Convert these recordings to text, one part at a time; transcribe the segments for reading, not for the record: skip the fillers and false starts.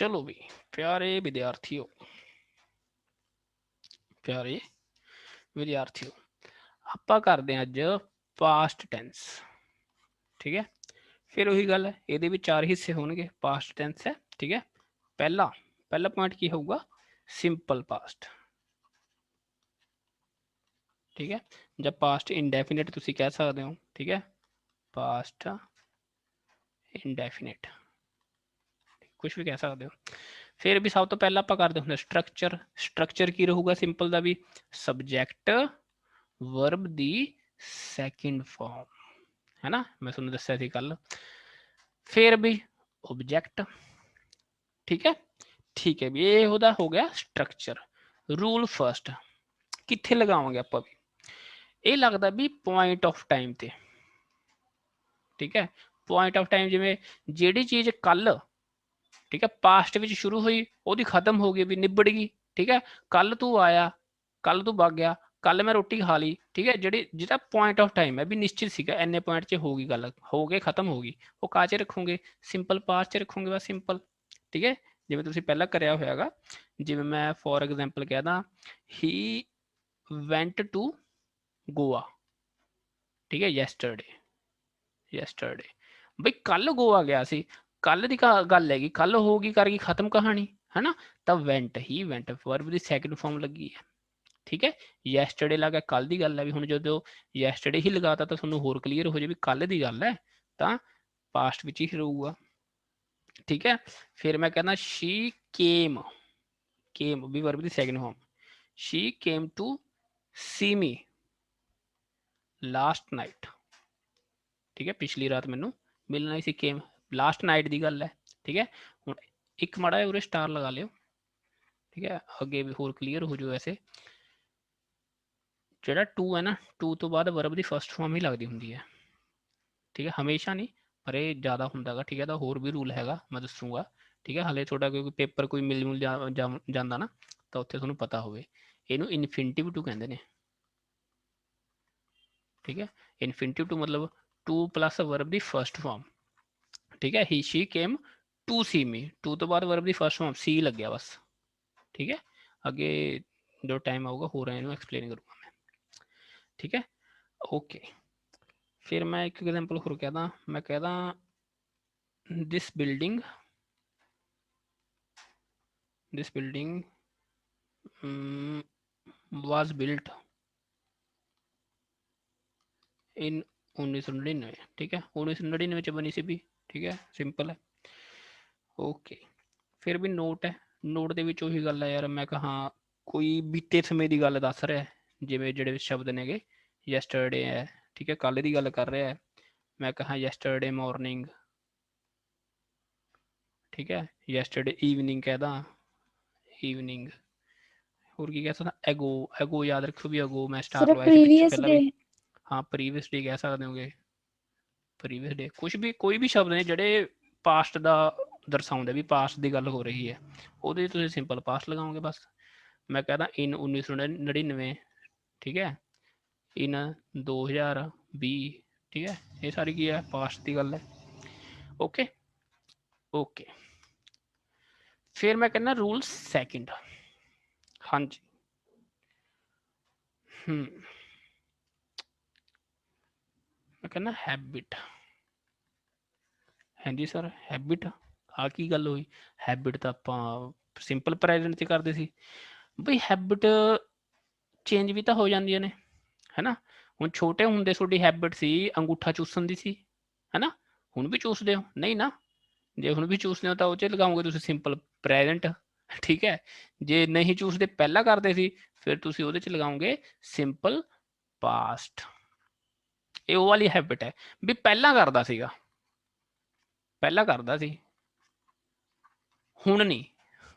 चलो भी प्यारे विद्यार्थियों, प्यारे विद्यार्थियों, ਆਪਾਂ ਕਰਦੇ ਹਾਂ ਅੱਜ ਪਾਸਟ ਟੈਂਸ। ठीक है, फिर ਉਹੀ ਗੱਲ है, ਇਹਦੇ ਵਿੱਚ 4 ਹਿੱਸੇ ਹੋਣਗੇ। ਪਾਸਟ ਟੈਂਸ है, ठीक है। पहला पॉइंट की होगा सिंपल पास्ट, ठीक है। जब पास्ट इंडेफिनिट तुसी कह सकते हो, ठीक है, पास्ट इंडेफिनिट कुछ भी कह सकते हो। फिर भी सब तो पहला आप करते होंगे स्ट्रक्चर। स्ट्रक्चर की रहूगा सिंपल का भी, सबजैक्ट वर्ब दी सैकेंड फॉर्म, है ना, मैं तुहानू दस्सिया सी कल। फिर भी ऑब्जेक्ट, ठीक है, ठीक है भी, ये हो गया स्ट्रक्चर। रूल फर्स्ट कित्थे लगावांगे आप भी, ये लगता भी पॉइंट ऑफ टाइम ते, ठीक है। पॉइंट ऑफ टाइम जिमें जिहड़ी चीज़ कल, ठीक है, पास्ट में शुरू हुई वो खत्म हो गई भी, निबड़ गई, ठीक है। कल तू आया, कल तू वग गया, कल मैं रोटी खा ली, ठीक है। जी जिहड़ा पॉइंट ऑफ टाइम है भी निश्चित सीगा, इन्ने पॉइंट च होगी गल, हो गए खत्म होगी, वो काह च रखोगे, सिंपल पास्ट च रखोगे, बस सिंपल, ठीक है। जिवें तुसीं पहला करिया होयागा, जिवें मैं फॉर एग्जाम्पल कहदा ही वेंट टू गोवा, ठीक है, यैसटरडे, यैसटरडे बई कल गोवा गया सी, कल की गल हैगी, कल होगी करगी खत्म कहानी, है ना। तो वेंट ही वेंट वर्ब की सैकेंड फॉर्म लगी है, ठीक है। यैसटरडे लग गया कल की गल है भी, हुण जो यैसटरडे ही लगाता तो तुहानू होर क्लीयर हो जाए भी कल की गल है, तो पास्ट विच ही रहूगा, ठीक है। फिर मैं कहना शी केम, केम भी वर्ब की second form, she came to see me last night, ठीक है, पिछली रात मैनू मिलना ही सी, केम लास्ट नाइट की गल है, ठीक है। हुण एक माड़ा जिहा उरे स्टार लगा लियो, ठीक है, अगे भी होर क्लीयर हो जाओ। ऐसे जिहड़ा टू है ना, टू तो बाद वर्ब की फस्ट फॉर्म ही लगती होंगी है, ठीक है, हमेशा नहीं पर ये ज़्यादा होंदा गा, ठीक है। तो होर भी रूल हैगा मैं दसूँगा, ठीक है। हाले थोड़ा क्योंकि पेपर कोई मिल मुल जाता ना, तो उत्थे तुहानू पता होवे, इनू इनफिनिटिव टू कहते हैं, ठीक है। इनफिनिटिव टू मतलब टू प्लस वर्ब की फस्ट फॉर्म, ठीक है। He she came to see me, to तो बाद वर्ब की फस्ट फॉर्म सी लग गया बस, ठीक है। अगे जो टाइम आऊगा हो रहा है एक्सप्लेन करूँगा मैं, ठीक है, ओके। फिर मैं एक एग्जाम्पल होर कहदा, मैं कहदा this building was built in 1999, ठीक है, 1999 बनी सी भी, ठीक है, सिंपल है, ओके। फिर भी नोट है, नोट के उही गल है यार, मैं कहा कोई बीते समय की गल दस रहा है, जिमें जोड़े शब्द ने यैसटरडे है, ठीक है, कल की गल कर रहा है, मैं कहा यैसटरडे मॉर्निंग, ठीक है, यैसटरडे इवनिंग कहदा, इवनिंग और की कह सकता, एगो, एगो याद रखो भी, एगो मैं स्टार सिर्फ लवाया सी पिछे प्रीवियस पहला डे। भी, हाँ प्रीवियस डे कह सकते होगे, प्रीवियस डे कुछ भी, कोई भी शब्द ने जोड़े पास्ट का दर्शाते भी पास्ट की गल हो रही है, वो सिंपल पास्ट लगाओगे बस। मैं कहता इन 1999, ठीक है, इन 2020, ठीक है, ये सारी की है पास्ट की गल है, ओके ओके। फिर मैं कहना रूल सैकेंड, हाँ जी, मैं कहना हैबिट, हाँ जी सर हैबिट, आ की गल हुई, हैबिट तो आप सिंपल प्रेजेंट च करते सी बई, हैबिट चेंज भी तो हो जांदियां ने, है ना। हुण छोटे हुंदे तुहाडी हैबिट सी अंगूठा चूसन दी सी, है ना, हुण भी चूसदे हो नहीं ना, जे हुण भी चूसदे हो तो वो च लगाओगे तुसीं सिंपल प्रेजेंट, ठीक है। जे नहीं चूसदे पहला करदे सी फिर तुसीं उहदे च लगाओगे सिंपल पास्ट, ये वो वाली हैबिट है भी पहला करदा सीगा, पहला करदा सी, हुण नहीं,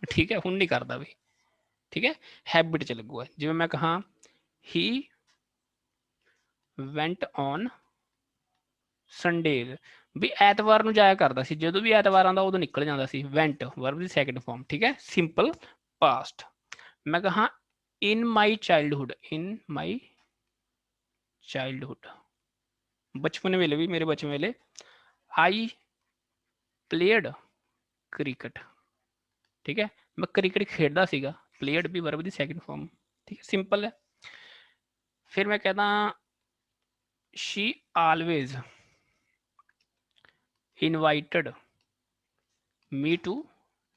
ठीक है, हुण नहीं करदा भी, ठीक है, हैबिट च लगूगा। जिवें मैं कहा ही वेंट ऑन संडे भी ਐਤਵਾਰ ਨੂੰ ਜਾਇਆ ਕਰਦਾ ਸੀ, ਜਦੋਂ ਵੀ ਐਤਵਾਰ ਆਉਂਦਾ ਉਦੋਂ ਨਿਕਲ ਜਾਂਦਾ ਸੀ, ਵੈਂਟ ਵਰਬ ਦੀ ਸੈਕੰਡ ਫਾਰਮ, ਠੀਕ ਹੈ, ਸਿੰਪਲ ਪਾਸਟ। ਮੈਂ ਕਹਾ ਇਨ ਮਾਈ ਚਾਈਲਡਹੁੱਡ, ਇਨ ਮਾਈ ਚਾਈਲਡਹੁੱਡ बचपन वेले भी, मेरे बचपन वेले आई प्लेड क्रिकेट, ठीक है। मैं क्रिकेट खेडदा सीगा, प्लेड भी वर्ब दी सैकेंड फॉर्म, ठीक है, सिंपल है। फिर मैं कहदा she always invited me to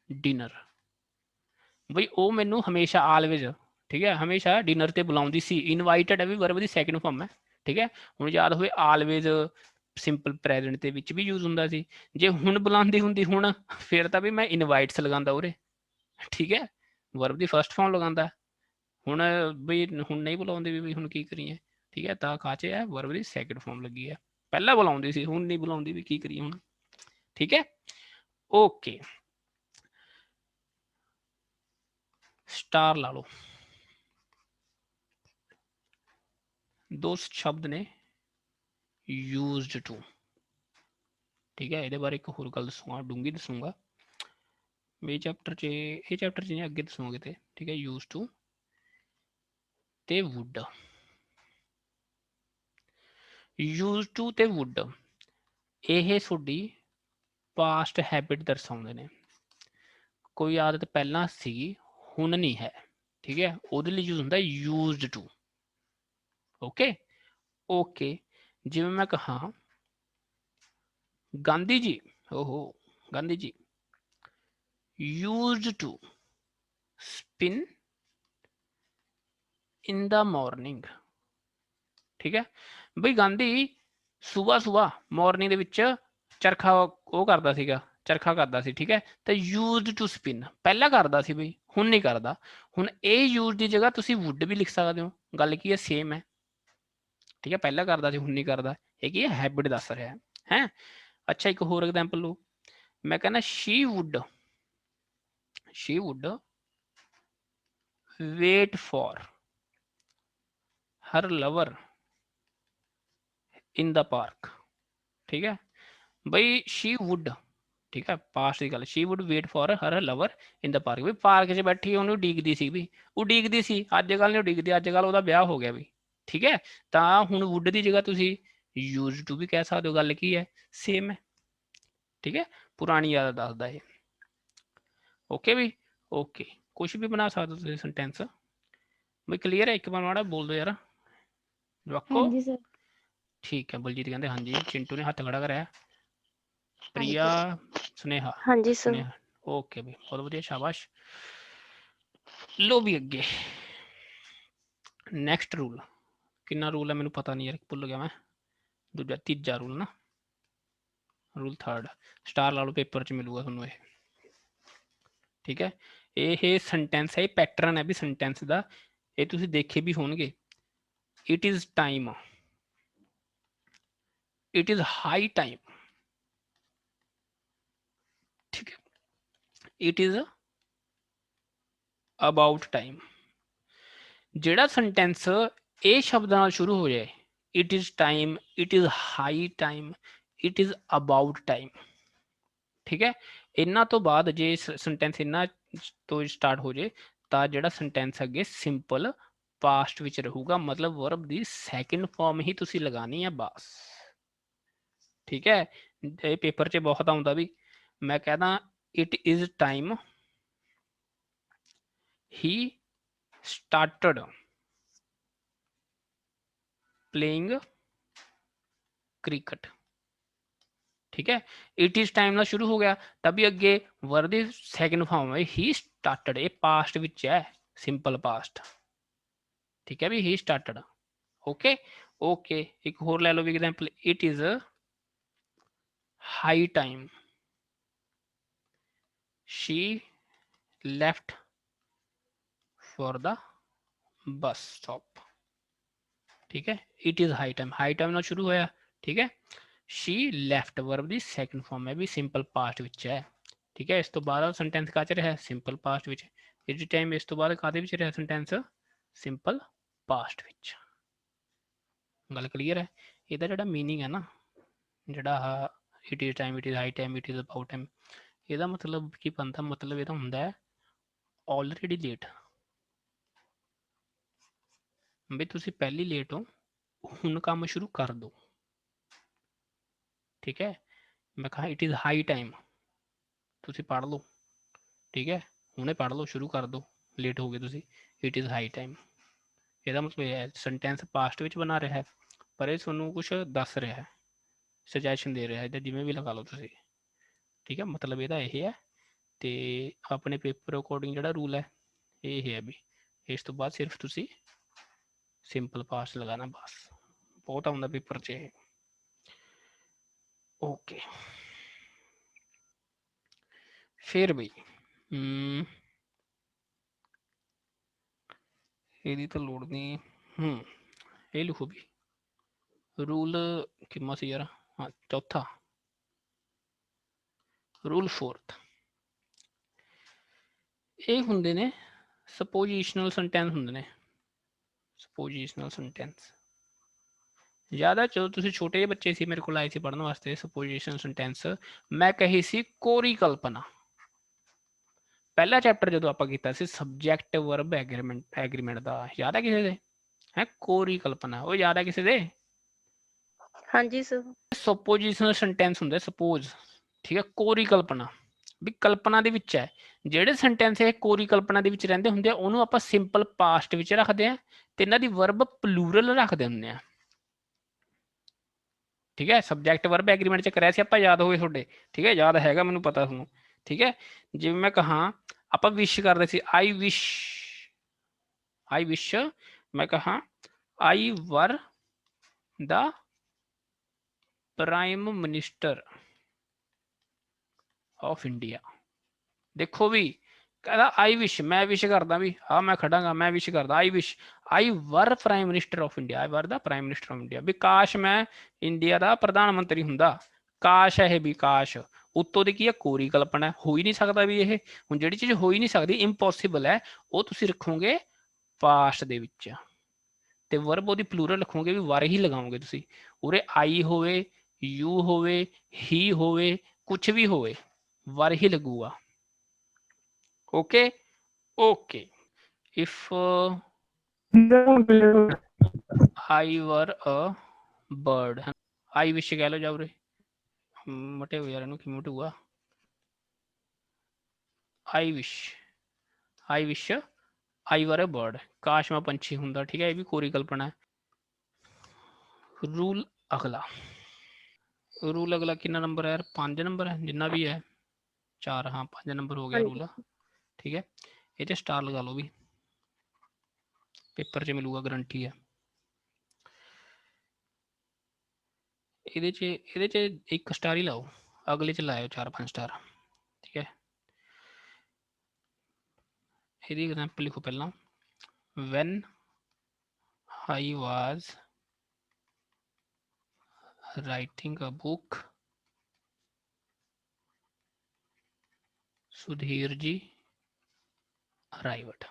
dinner. ਬਈ ਉਹ ਮੈਨੂੰ ਹਮੇਸ਼ਾ ਆਲਵੇਜ਼, ਠੀਕ ਹੈ, ਹਮੇਸ਼ਾ ਡਿਨਰ ਤੇ ਬੁਲਾਉਂਦੀ ਸੀ। ਇਨਵਾਈਟਡ ਹੈ ਵੀ ਵਰਬ ਦੀ ਸੈਕਿੰਡ ਫਾਰਮ ਹੈ, ਠੀਕ ਹੈ। ਹੁਣ ਯਾਦ ਹੋਵੇ ਆਲਵੇਜ਼ ਸਿੰਪਲ ਪ੍ਰੈਜ਼ੈਂਟ ਦੇ ਵਿੱਚ ਵੀ ਯੂਜ਼ ਹੁੰਦਾ ਸੀ। ਜੇ ਹੁਣ ਬੁਲਾਉਂਦੀ ਹੁੰਦੀ ਹੁਣ, ਫਿਰ ਤਾਂ ਵੀ ਮੈਂ ਇਨਵਾਈਟਸ ਲਗਾਉਂਦਾ ਉਰੇ, ਠੀਕ ਹੈ, ਵਰਬ ਦੀ ਫਸਟ ਫਾਰਮ ਲਗਾਉਂਦਾ। ਹੁਣ ਬਈ ਹੁਣ ਨਹੀਂ ਬੁਲਾਉਂਦੀ ਵੀ ਹੁਣ ਕੀ ਕਰੀਏ, ਠੀਕ ਹੈ, ਤਾਂ ਕਾਚੇ ਹੈ ਵਰਬ ਦੀ ਸੈਕਿੰਡ ਫਾਰਮ ਲੱਗੀ ਹੈ। ਪਹਿਲਾਂ ਬੁਲਾਉਂਦੀ ਸੀ, ਹੁਣ ਨਹੀਂ ਬੁਲਾਉਂਦੀ, ਵੀ ਕੀ ਕਰੀਏ ਹੁਣ, ਠੀਕ ਹੈ। ਓਕੇ, ਸਟਾਰ ਲਾ ਲਓ। ਦੋ ਸ਼ਬਦ ਨੇ ਯੂਜ਼ਡ ਟੂ, ਠੀਕ ਹੈ। ਇਹਦੇ ਬਾਰੇ ਇੱਕ ਹੋਰ ਗੱਲ ਦੱਸੂਗਾ, ਡੂੰਗੀ ਦੱਸੂਗਾ ਵੀ ਚੈਪਟਰ 'ਚ, ਇਹ ਚੈਪਟਰ 'ਚ ਨਹੀਂ ਅੱਗੇ ਦੱਸੂਗਾ ਕਿਤੇ, ਠੀਕ ਹੈ। ਯੂਜ਼ ਟੂ ਤੇ ਵੁੱਡ, ਯੂਜ਼ ਟੂ ਤੇ ਵੁੱਡ, ਇਹ ਤੁਹਾਡੀ ਪਾਸਟ ਹੈਬਿਟ ਦਰਸਾਉਂਦੇ ਨੇ। ਕੋਈ ਆਦਤ ਪਹਿਲਾਂ ਸੀਗੀ, ਹੁਣ ਨਹੀਂ ਹੈ, ਠੀਕ ਹੈ, ਉਹਦੇ ਲਈ ਯੂਜ਼ ਹੁੰਦਾ ਯੂਜ਼ਡ ਟੂ। ਓਕੇ ਓਕੇ, ਜਿਵੇਂ ਮੈਂ ਕਹਾਂ ਗਾਂਧੀ ਜੀ, ਓਹੋ Gandhi ji used to spin in the morning, ਠੀਕ ਹੈ। ਬਈ ਗਾਂਧੀ ਸੁਬਾਹ ਮਾਰਨਿੰਗ ਦੇ ਵਿੱਚ ਚਰਖਾ ਉਹ ਕਰਦਾ ਸੀਗਾ, ਚਰਖਾ ਕਰਦਾ ਸੀ, ਠੀਕ ਹੈ। ਤਾਂ used to spin ਪਹਿਲਾਂ ਕਰਦਾ ਸੀ ਬਈ, ਹੁਣ ਨਹੀਂ ਕਰਦਾ। ਹੁਣ ਇਹ use ਦੀ ਜਗ੍ਹਾ ਤੁਸੀਂ would ਵੀ ਲਿਖ ਸਕਦੇ ਹੋ, ਗੱਲ ਕੀ ਹੈ, ਸੇਮ ਹੈ, ਠੀਕ ਹੈ। ਪਹਿਲਾਂ ਕਰਦਾ ਸੀ, ਹੁਣ ਨਹੀਂ ਕਰਦਾ, ਇਹ ਕੀ ਹੈ, ਹੈਬਿਟ ਦੱਸ ਰਿਹਾ ਹੈ। ਅੱਛਾ, ਇੱਕ ਹੋਰ ਐਗਜ਼ਾਮਪਲ ਲਓ। ਮੈਂ ਕਹਿੰਦਾ she would wait for her lover in the park, ठीक है। बई she would, ठीक है, पास्ट की गल, she would wait for her lover in the park, भी पार्क 'ਚ बैठी ਉਹਨੂੰ ਉਡੀਕਦੀ ਸੀ, ਵੀ ਉਡੀਕਦੀ ਸੀ। ਅੱਜ ਕੱਲ੍ਹ ਨਹੀਂ ਉਡੀਕਦੀ, ਅੱਜ ਕੱਲ੍ਹ ਉਹਦਾ ਵਿਆਹ ਹੋ ਗਿਆ ਵੀ, ਠੀਕ ਹੈ। ਤਾਂ ਹੁਣ would ਦੀ ਜਗ੍ਹਾ ਤੁਸੀਂ used to ਵੀ ਕਹਿ ਸਕਦੇ ਹੋ, ਗੱਲ ਕੀ ਹੈ, ਸੇਮ ਹੈ, ਠੀਕ ਹੈ। ਪੁਰਾਣੀ ਯਾਦ ਦੱਸਦਾ ਇਹ। ਓਕੇ ਵੀ, ਓਕੇ, ਕੁਛ ਵੀ ਬਣਾ ਸਕਦੇ ਹੋ ਤੁਸੀਂ ਸੈਂਟੈਂਸ। ਬਈ ਕਲੀਅਰ ਹੈ, ਇੱਕ ਵਾਰ ਮਾੜਾ ਬੋਲ ਦਿਓ ਯਾਰ ਜਵਾਕੋ। ਹਾਂਜੀ ਸਰ। ਠੀਕ ਹੈ, ਬਲਜੀਤ ਕਹਿੰਦੇ ਹਾਂਜੀ, ਚਿੰਟੂ ਨੇ ਹੱਥ ਖੜਾ ਕਰਿਆ, ਪ੍ਰਿਆ, ਸੁਨੇਹਾ, ਹਾਂਜੀ ਸਰ। ਸੁਨੇਹਾ, ਓਕੇ ਵੀ, ਬਹੁਤ ਵਧੀਆ, ਸ਼ਾਬਾਸ਼। ਲੋ ਵੀ ਅੱਗੇ ਨੈਕਸਟ ਰੂਲ, ਕਿੰਨਾ ਰੂਲ ਹੈ ਮੈਨੂੰ ਪਤਾ ਨਹੀਂ ਯਾਰ, ਭੁੱਲ ਗਿਆ ਮੈਂ। ਦੂਜਾ, ਤੀਜਾ ਰੂਲ ਨਾ, ਰੂਲ ਥਰਡ। ਸਟਾਰ ਲਾ ਲਓ, ਪੇਪਰ 'ਚ ਮਿਲੂਗਾ ਤੁਹਾਨੂੰ ਇਹ, ਠੀਕ ਹੈ। ਇਹ ਸੈਂਟੈਂਸ ਹੈ, ਇਹ ਪੈਟਰਨ ਹੈ ਵੀ ਸੈਂਟੈਂਸ ਦਾ, ਇਹ ਤੁਸੀਂ ਦੇਖੇ ਵੀ ਹੋਣਗੇ। It is time, it is high time, ठीक है। It is about time. ਜਿਹੜਾ ਸੈਂਟੈਂਸ ਇਹ ਸ਼ਬਦਾਂ ਨਾਲ ਸ਼ੁਰੂ ਹੋ ਜਾਏ, it is time, it is high time, it is about time, ਠੀਕ ਹੈ। ਇਹਨਾਂ ਤੋਂ ਬਾਅਦ ਜੇ ਸੈਂਟੈਂਸ ਇਹਨਾਂ ਤੋਂ ਸਟਾਰਟ ਹੋ ਜਾਏ, ਤਾਂ ਜਿਹੜਾ ਸੈਂਟੈਂਸ ਅੱਗੇ ਸਿੰਪਲ ਪਾਸਟ ਵਿੱਚ ਰਹੂਗਾ, ਮਤਲਬ ਵਰਬ ਦੀ ਸੈਕਿੰਡ ਫਾਰਮ ਹੀ ਤੁਸੀਂ ਲਗਾਣੀ ਹੈ ਬਸ, ਠੀਕ ਹੈ। ਇਹ ਪੇਪਰ 'ਚ ਬਹੁਤ ਆਉਂਦਾ ਵੀ, ਮੈਂ ਕਹਦਾ it is time he started playing cricket, ठीक है। इट इज टाइम ਨਾਲ ਸ਼ੁਰੂ ਹੋ ਗਿਆ, ਤभी ਅੱਗੇ ਵਰਬ ਦੀ ਸੈਕਿੰਡ ਫਾਰਮ ਹੈ he started, ਇਹ ਪਾਸਟ ਵਿੱਚ ਹੈ, ਸਿੰਪਲ ਪਾਸਟ, ਠੀਕ ਹੈ ਵੀ he started। ਓਕੇ ਓਕੇ, ਇੱਕ ਹੋਰ ਲੈ ਲਓ ਵੀ example, it is high time she left for the bus stop, ठीक है। इट इज हाई टाइम ਨਾਲ ਸ਼ੁਰੂ ਹੋਇਆ, ਠੀਕ ਹੈ। she left ਵਰਬ ਦੀ ਸੈਕਿੰਡ ਫਾਰਮ ਹੈ ਵੀ ਸਿੰਪਲ ਪਾਸਟ ਵਿੱਚ ਹੈ, ਠੀਕ ਹੈ। ਇਸ ਤੋਂ ਬਾਅਦ ਸੈਂਟੈਂਸ ਕਾਚ ਰਿਹਾ, ਸਿੰਪਲ ਪਾਸਟ ਵਿੱਚ। ਇਟ ਟਾਈਮ ਇਸ ਤੋਂ ਬਾਅਦ ਕਾਹਦੇ ਵਿੱਚ ਰਿਹਾ ਸੈਂਟੈਂਸ, ਸਿੰਪਲ ਪਾਸਟ ਵਿੱਚ। ਗੱਲ ਕਲੀਅਰ ਹੈ। ਇਹਦਾ ਜਿਹੜਾ ਮੀਨਿੰਗ ਹੈ ਨਾ, ਜਿਹੜਾ it is time, it is high time, it is about time, ਇਹਦਾ ਮਤਲਬ ਕੀ ਬਣਦਾ, ਮਤਲਬ ਇਹਦਾ ਹੁੰਦਾ ਹੈ ਆਲਰੇਡੀ ਲੇਟ, ਵੀ ਤੁਸੀਂ ਪਹਿਲੀ ਲੇਟ ਹੋ, ਹੁਣ ਕੰਮ ਸ਼ੁਰੂ ਕਰ ਦੋ, ਠੀਕ ਹੈ। ਮੈਂ ਕਹਾ ਇਟ ਇਜ਼ ਹਾਈ ਟਾਈਮ, ਤੁਸੀਂ ਪੜ੍ਹ ਲਓ, ਠੀਕ ਹੈ। ਹੁਣੇ ਪੜ੍ਹ ਲਓ, ਸ਼ੁਰੂ ਕਰ ਦਿਓ, ਲੇਟ ਹੋ ਗਏ ਤੁਸੀਂ। ਇਟ ਇਜ਼ ਹਾਈ ਟਾਈਮ, ਇਹਦਾ ਮਤਲਬ ਇਹ ਹੈ ਸੈਂਟੈਂਸ ਪਾਸਟ ਵਿੱਚ ਬਣਾ ਰਿਹਾ ਹੈ, ਪਰ ਇਹ ਤੁਹਾਨੂੰ ਕੁਝ ਦੱਸ ਰਿਹਾ ਹੈ, ਸੁਜੈਸ਼ਨ ਦੇ ਰਿਹਾ ਹੈ, ਜਾਂ ਜਿਵੇਂ ਵੀ ਲਗਾ ਲਓ ਤੁਸੀਂ। ਠੀਕ ਹੈ, ਮਤਲਬ ਇਹਦਾ ਇਹ ਹੈ। ਤੇ ਆਪਣੇ ਪੇਪਰ ਅਕੋਰਡਿੰਗ ਜਿਹੜਾ ਰੂਲ ਹੈ ਇਹ ਹੈ ਵੀ ਇਸ ਤੋਂ ਬਾਅਦ ਸਿਰਫ ਤੁਸੀਂ ਸਿੰਪਲ ਪਾਸਟ ਲਗਾਣਾ, ਬਸ। ਬਹੁਤ ਆਉਂਦਾ ਪੇਪਰ 'ਚ ਇਹ। ਓਕੇ, ਫਿਰ ਬਈ ਇਹਦੀ ਤਾਂ ਲੋੜ ਨਹੀਂ। ਇਹ ਲਿਖੋ ਵੀ ਰੂਲ ਕਿੰਨਾ ਸੀ ਯਾਰ, ਹਾਂ ਚੌਥਾ, ਰੂਲ 4th। ਇਹ ਹੁੰਦੇ ਨੇ ਸਪੋਜੀਸ਼ਨਲ ਸੈਂਟੈਂਸ ਹੁੰਦੇ ਨੇ, ਸਪੋਜੀਸ਼ਨਲ ਸੈਂਟੈਂਸ। ਜ਼ਿਆਦਾ ਜਦੋਂ ਤੁਸੀਂ ਛੋਟੇ ਜਿਹੇ ਬੱਚੇ ਸੀ, ਮੇਰੇ ਕੋਲ ਆਏ ਸੀ ਪੜ੍ਹਨ ਵਾਸਤੇ ਸਪੋਜੀਸ਼ਨਲ ਸੈਂਟੈਂਸ, ਮੈਂ ਕਹੀ ਸੀ ਕੋਰੀ ਕਲਪਨਾ। ਪਹਿਲਾ ਚੈਪਟਰ ਜਦੋਂ ਆਪਾਂ ਕੀਤਾ ਸੀ ਸਬਜੈਕਟ ਵਰਬ ਐਗਰੀਮੈਂਟ ਦਾ, ਯਾਦ ਹੈ ਕਿਸੇ ਦੇ? ਹੈ ਕੋਰੀ ਕਲਪਨਾ, ਉਹ ਯਾਦ ਹੈ ਕਿਸੇ ਦੇ? ਹਾਂਜੀ ਸਰ। ਸਪੋਜੀਸ਼ਨਲ ਸੈਂਟੈਂਸ ਹੁੰਦੇ, ਸਪੋਜ਼, ਠੀਕ ਹੈ, ਕੋਰੀ ਕਲਪਨਾ ਵੀ ਕਲਪਨਾ ਦੇ ਵਿੱਚ ਹੈ। ਜਿਹੜੇ ਸੈਂਟੈਂਸ ਇਹ ਕੋਰੀ ਕਲਪਨਾ ਦੇ ਵਿੱਚ ਰਹਿੰਦੇ ਹੁੰਦੇ ਆ ਉਹਨੂੰ ਆਪਾਂ ਸਿੰਪਲ ਪਾਸਟ ਵਿੱਚ ਰੱਖਦੇ ਆ, ਤੇ ਇਹਨਾਂ ਦੀ ਵਰਬ ਪਲੂਰਲ ਰੱਖਦੇ ਹੁੰਦੇ ਆ। ਠੀਕ ਹੈ, ਸਬਜੈਕਟ ਵਰਬ ਐਗਰੀਮੈਂਟ ਚ ਕਰਿਆ ਸੀ ਆਪਾਂ, ਯਾਦ ਹੋਵੇ ਤੁਹਾਡੇ? ਠੀਕ ਹੈ, ਯਾਦ ਹੈਗਾ ਮੈਨੂੰ ਪਤਾ ਤੁਹਾਨੂੰ। ਠੀਕ ਹੈ, ਜਿਵੇਂ ਮੈਂ ਕਹਾਂ ਆਪਾਂ ਵਿਸ਼ ਕਰਦੇ ਸੀ, ਆਈ ਵਿਸ਼, ਆਈ ਵਿਸ਼, ਮੈਂ ਕਹਾਂ ਆਈ ਵਰ ਦਾ ਪ੍ਰਾਈਮ ਮਿਨਿਸਟਰ ਆਫ ਇੰਡੀਆ। ਦੇਖੋ ਵੀ ਕਹਿੰਦਾ ਆਈ ਵਿਸ਼, ਮੈਂ ਵਿਸ਼ ਕਰਦਾ ਵੀ, ਹਾਂ ਮੈਂ ਖੜਾਂਗਾ, ਮੈਂ ਵਿਸ਼ ਕਰਦਾ, ਆਈ ਵਿਸ਼ ਆਈ ਵਰ ਪ੍ਰਾਈਮ ਮਿਨਿਸਟਰ ਆਫ ਇੰਡੀਆ, ਆਈ ਵਰ ਦਾ ਪ੍ਰਾਈਮ ਮਿਨਿਸਟਰ ਆਫ ਇੰਡੀਆ, ਵੀ ਕਾਸ਼ ਮੈਂ ਇੰਡੀਆ ਦਾ ਪ੍ਰਧਾਨ ਮੰਤਰੀ ਹੁੰਦਾ। ਕਾਸ਼ ਹੈ ਇਹ ਵੀ, ਕਾਸ਼ ਉੱਤੋਂ ਦੀ ਕੀ ਹੈ, ਕੋਰੀ ਕਲਪਨਾ, ਹੋ ਹੀ ਨਹੀਂ ਸਕਦਾ ਵੀ ਇਹ। ਹੁਣ ਜਿਹੜੀ ਚੀਜ਼ ਹੋ ਹੀ ਨਹੀਂ ਸਕਦੀ, ਇੰਪੋਸੀਬਲ ਹੈ, ਉਹ ਤੁਸੀਂ ਰੱਖੋਗੇ ਪਾਸਟ ਦੇ ਵਿੱਚ, ਤੇ ਵਰਬ ਉਹਦੀ ਪਲੂਰਲ ਰੱਖੋਗੇ ਵੀ ਵਰ ਹੀ ਲਗਾਓਗੇ ਤੁਸੀਂ। ਉਰੇ ਆਈ ਹੋਵੇ, ਯੂ ਹੋਵੇ, ਹੀ ਹੋਵੇ, ਕੁਛ ਵੀ ਹੋਵੇ, ਵਰ ਹੀ ਲੱਗੂਗਾ। Okay okay, if I were a bird, I wish ਕਹਿ ਲਓ, ਜਾਉਰੇ ਮਟੇ ਹੋ ਯਾਰ, ਇਹਨੂੰ ਕਿਵੇਂ ਮਟੂਗਾ? I wish, I wish I were a bird, ਕਾਸ਼ ਮੈਂ ਪੰਛੀ ਹੁੰਦਾ। ਠੀਕ ਹੈ, ਇਹ ਵੀ ਕੋਰੀ ਕਲਪਨਾ ਹੈ। ਰੂਲ ਅਗਲਾ, ਰੂਲ ਅਗਲਾ ਕਿੰਨਾ ਨੰਬਰ ਹੈ ਯਾਰ? 5 ਨੰਬਰ ਹੈ, ਜਿੰਨਾ ਵੀ ਹੈ 4, ਹਾਂ 5 ਨੰਬਰ ਹੋ ਗਿਆ ਰੂਲ। ਠੀਕ ਹੈ, ਇਹ ਤੇ ਸਟਾਰ ਲਗਾ ਲਓ ਵੀ, ਪੇਪਰ 'ਚ ਮਿਲੂਗਾ, ਗਰੰਟੀ ਹੈ। ਇਹਦੇ 'ਚ 1 ਸਟਾਰ ਹੀ ਲਾਓ, ਅਗਲੇ 'ਚ ਲਾਇਓ 4-5 ਸਟਾਰ। ਠੀਕ ਹੈ, ਇਹਦੀ ਐਗਜ਼ਾਮਪਲ ਲਿਖੋ ਪਹਿਲਾਂ, when I was writing a book, Sudhir ji arrived।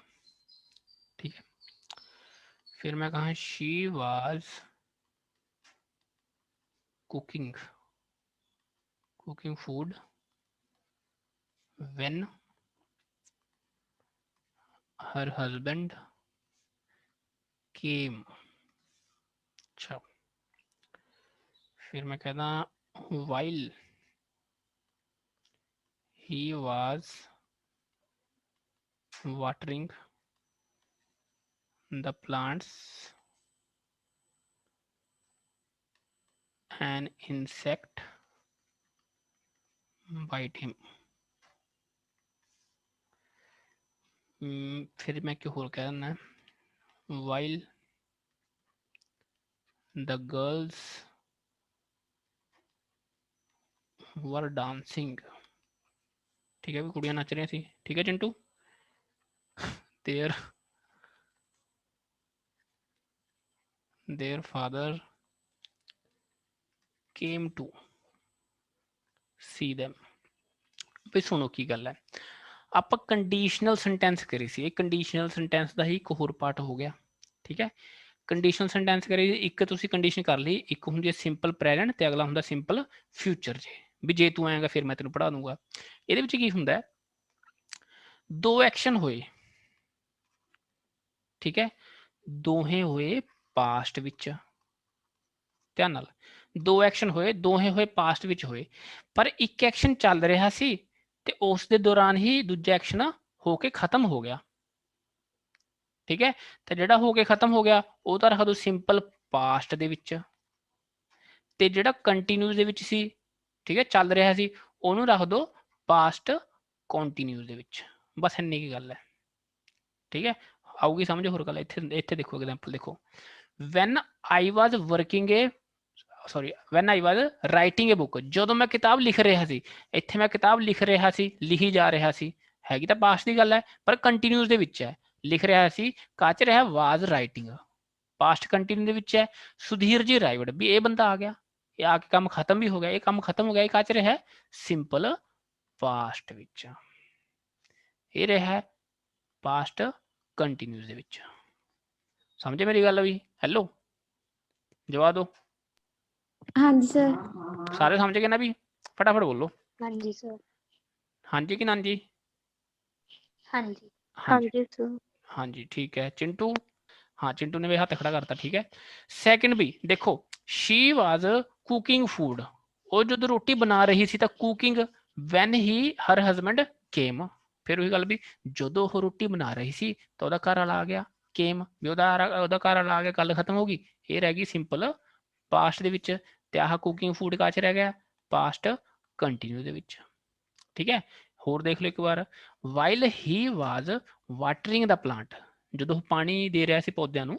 ठीक है, फिर मैं कहा she was cooking food when her husband came। अच्छा, फिर मैं कहता while he was watering the plants an insect bite him। फिर मैं क्यों होल कहना है, while the girls were dancing। ठीक है, भी कुड़ियां नच रही थी। ठीक है Chintu, their father came to see them। ਵੀ ਸੁਣੋ ਕੀ ਗੱਲ ਹੈ, ਆਪਾਂ ਕੰਡੀਸ਼ਨਲ ਸੈਂਟੈਂਸ ਕਰੀ ਸੀ, ਇਹ ਕੰਡੀਸ਼ਨਲ ਸੈਂਟੈਂਸ ਦਾ ਹੀ ਇੱਕ ਹੋਰ ਪਾਰਟ ਹੋ ਗਿਆ। ਠੀਕ ਹੈ, ਕੰਡੀਸ਼ਨਲ ਸੈਂਟੈਂਸ ਕਰੀ, ਇੱਕ ਤੁਸੀਂ ਕੰਡੀਸ਼ਨ ਕਰ ਲਈ, ਇੱਕ ਹੁੰਦੀ ਹੈ ਸਿੰਪਲ ਪ੍ਰੈਜ਼ੈਂਟ ਤੇ ਅਗਲਾ ਹੁੰਦਾ ਸਿੰਪਲ ਫਿਊਚਰ। ਜੇ ਵੀ ਜੇ ਤੂੰ ਆਏਗਾ ਫਿਰ ਮੈਂ ਤੈਨੂੰ ਪੜ੍ਹਾ ਦੂੰਗਾ। ਇਹਦੇ ਵਿੱਚ ਕੀ ਹੁੰਦਾ, 2 ਐਕਸ਼ਨ ਹੋਏ। ਠੀਕ ਹੈ, ਦੋਹੇ ਹੋਏ ਪਾਸਟ ਵਿੱਚ, ਧਿਆਨ ਨਾਲ, 2 ਐਕਸ਼ਨ ਹੋਏ, ਦੋਹੇ ਹੋਏ ਪਾਸਟ ਵਿੱਚ ਹੋਏ, ਪਰ ਇੱਕ ਐਕਸ਼ਨ ਚੱਲ ਰਿਹਾ ਸੀ ਤੇ ਉਸ ਦੇ ਦੌਰਾਨ ਹੀ ਦੂਜਾ ਐਕਸ਼ਨ ਹੋ ਕੇ ਖਤਮ ਹੋ ਗਿਆ। ਠੀਕ ਹੈ, ਤੇ ਜਿਹੜਾ ਹੋ ਕੇ ਖਤਮ ਹੋ ਗਿਆ ਉਹ ਤਾਂ ਰੱਖ ਦੋ ਸਿੰਪਲ ਪਾਸਟ ਦੇ ਵਿੱਚ, ਤੇ ਜਿਹੜਾ ਕੰਟੀਨਿਊਸ ਦੇ ਵਿੱਚ ਸੀ, ਠੀਕ ਹੈ, ਚੱਲ ਰਿਹਾ ਸੀ, ਉਹਨੂੰ ਰੱਖ ਦੋ ਪਾਸਟ ਕੰਟੀਨਿਊਸ ਦੇ ਵਿੱਚ। ਬਸ ਇੰਨੀ ਕੀ ਗੱਲ ਹੈ। ਠੀਕ ਹੈ, ਆਊਗੀ ਸਮਝ ਹੋਰ ਗੱਲ। ਇੱਥੇ ਇੱਥੇ ਦੇਖੋ ਐਗਜ਼ਾਮਪਲ ਦੇਖੋ, van I was working A sorry van I was writing A book, ਜਦੋਂ ਮੈਂ ਕਿਤਾਬ ਲਿਖ ਰਿਹਾ ਸੀ, ਇੱਥੇ ਮੈਂ ਕਿਤਾਬ ਲਿਖ ਰਿਹਾ ਸੀ, ਲਿਖੀ ਜਾ ਰਿਹਾ ਸੀ, ਹੈਗੀ ਤਾਂ ਪਾਸਟ ਦੀ ਗੱਲ ਹੈ ਪਰ ਕੰਟੀਨਿਊਸ ਦੇ ਵਿੱਚ ਹੈ। ਲਿਖ ਰਿਹਾ ਸੀ ਕੱਚ ਰਿਹਾ ਵਾਜ਼ ਰਾਈਟਿੰਗ, ਪਾਸਟ ਕੰਟੀਨਿਊ ਦੇ ਵਿੱਚ ਹੈ। ਸੁਧੀਰ ਜੀ ਅਰਾਈਵਡ ਵੀ ਇਹ ਬੰਦਾ ਆ ਗਿਆ, ਇਹ ਆ ਕੇ ਕੰਮ ਖਤਮ ਵੀ ਹੋ ਗਿਆ, ਇਹ ਕੰਮ ਖਤਮ ਹੋ ਗਿਆ, ਇਹ ਕੱਚ ਰਿਹਾ ਸਿੰਪਲ ਪਾਸਟ ਵਿੱਚ, ਇਹ ਰਿਹਾ ਪਾਸਟ ਕੰਟੀਨਿਊਸ ਦੇ ਵਿੱਚ। ਸਮਝੇ ਮੇਰੀ ਗੱਲ ਵੀ? ਹੈਲੋ ਜਵਾਬ ਦਿਓ। ਹਾਂਜੀ ਸਰ। ਸਾਰੇ ਸਮਝ ਗਏ ਨਾ ਵੀ? ਫਟਾਫਟ ਬੋਲੋ। ਹਾਂਜੀ ਸਰ। ਹਾਂਜੀ ਕਿ ਨਾ ਜੀ? ਹਾਂਜੀ ਹਾਂਜੀ ਹਾਂਜੀ ਸਰ। ਹਾਂਜੀ ਠੀਕ ਹੈ। चिंटू, हाँ चिंटू ने भी हाथ खड़ा करता। ठीक है, सैकेंड भी देखो, शी वाज कुकिंग फूड, ਉਹ ਜਦੋਂ ਰੋਟੀ ਬਣਾ ਰਹੀ ਸੀ ਤਾਂ cooking when he her husband came. ਫਿਰ ਉਹੀ ਗੱਲ ਵੀ ਜਦੋਂ ਉਹ ਰੋਟੀ ਬਣਾ ਰਹੀ ਸੀ ਤਾਂ ਉਹਦਾ ਘਰ ਵਾਲਾ ਆ ਗਿਆ, ਕੇਮ ਵੀ ਉਹਦਾ ਘਰ ਵਾਲਾ ਆ ਗਿਆ, ਗੱਲ ਖਤਮ ਹੋ ਗਈ। ਇਹ ਰਹਿ ਗਈ ਸਿੰਪਲ ਪਾਸਟ ਦੇ ਵਿੱਚ, ਤੇ ਆਹ ਕੁਕਿੰਗ ਫੂਡ ਕਾਚ ਰਹਿ ਗਿਆ ਪਾਸਟ ਕੰਟੀਨਿਊ ਦੇ ਵਿੱਚ। ਠੀਕ ਹੈ, ਹੋਰ ਦੇਖ ਲਓ ਇੱਕ ਵਾਰ, ਵਾਈਲ ਹੀ ਵਾਜ਼ ਵਾਟਰਿੰਗ ਦਾ ਪਲਾਂਟ, ਜਦੋਂ ਪਾਣੀ ਦੇ ਰਿਹਾ ਸੀ ਪੌਦਿਆਂ ਨੂੰ,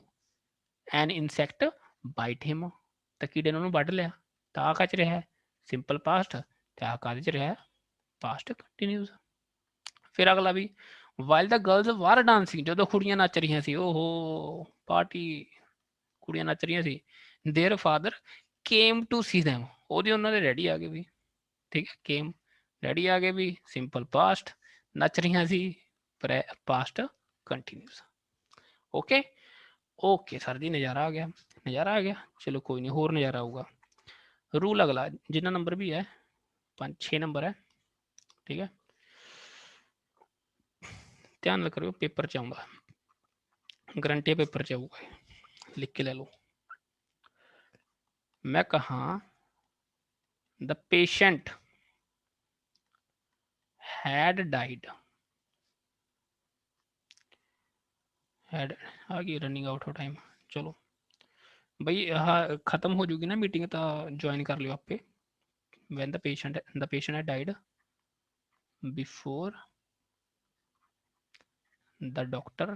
ਐਨ ਇਨਸੈਕਟ ਬਾਈਟ ਹਿਮ, ਤਾਂ ਕੀੜੇ ਨੇ ਉਹਨੂੰ ਵੱਢ ਲਿਆ, ਤਾਂ ਆਹ ਕੱਚ ਰਿਹਾ ਸਿੰਪਲ ਪਾਸਟ, ਤੇ ਆਹ ਕਾਹਦੇ ਚ ਰਿਹਾ ਪਾਸਟ ਕੰਟੀਨਿਊਸ। ਫਿਰ ਅਗਲਾ ਵੀ, ਵਾਈਲ ਦਾ ਗਰਲਸ ਵਾਰ ਡਾਂਸਿੰਗ, ਜਦੋਂ ਕੁੜੀਆਂ ਨੱਚ ਰਹੀਆਂ ਸੀ, ਓਹੋ ਪਾਰਟੀ, ਕੁੜੀਆਂ ਨੱਚ ਰਹੀਆਂ ਸੀ, their father came to see them, ਉਹਦੇ ਉਹਨਾਂ ਦੇ ਡੈਡੀ ਆ ਗਏ ਵੀ। ਠੀਕ ਹੈ, ਕੇਮ ਡੈਡੀ ਆ ਗਏ ਵੀ ਸਿੰਪਲ ਪਾਸਟ, ਨੱਚ ਰਹੀਆਂ ਸੀ past continuous. Okay okay sir ji, ਨਜ਼ਾਰਾ ਆ ਗਿਆ, ਨਜ਼ਾਰਾ ਆ ਗਿਆ। ਚਲੋ ਕੋਈ ਨਹੀਂ, ਹੋਰ ਨਜ਼ਾਰਾ ਆਊਗਾ। रूल अगला जितना नंबर भी है 5-6 नंबर है। ठीक है, ध्यान ना करो, पेपर च आऊंगा, गारंटी पेपर च आऊगा, लिख के ले लो। मैं कहा the patient had died, had आ गई रनिंग आउट ऑफ टाइम। चलो भाई हाँ खत्म हो जाएगी ना मीटिंग, तो ज्वाइन कर लियो आपे। When the patient had died before the doctor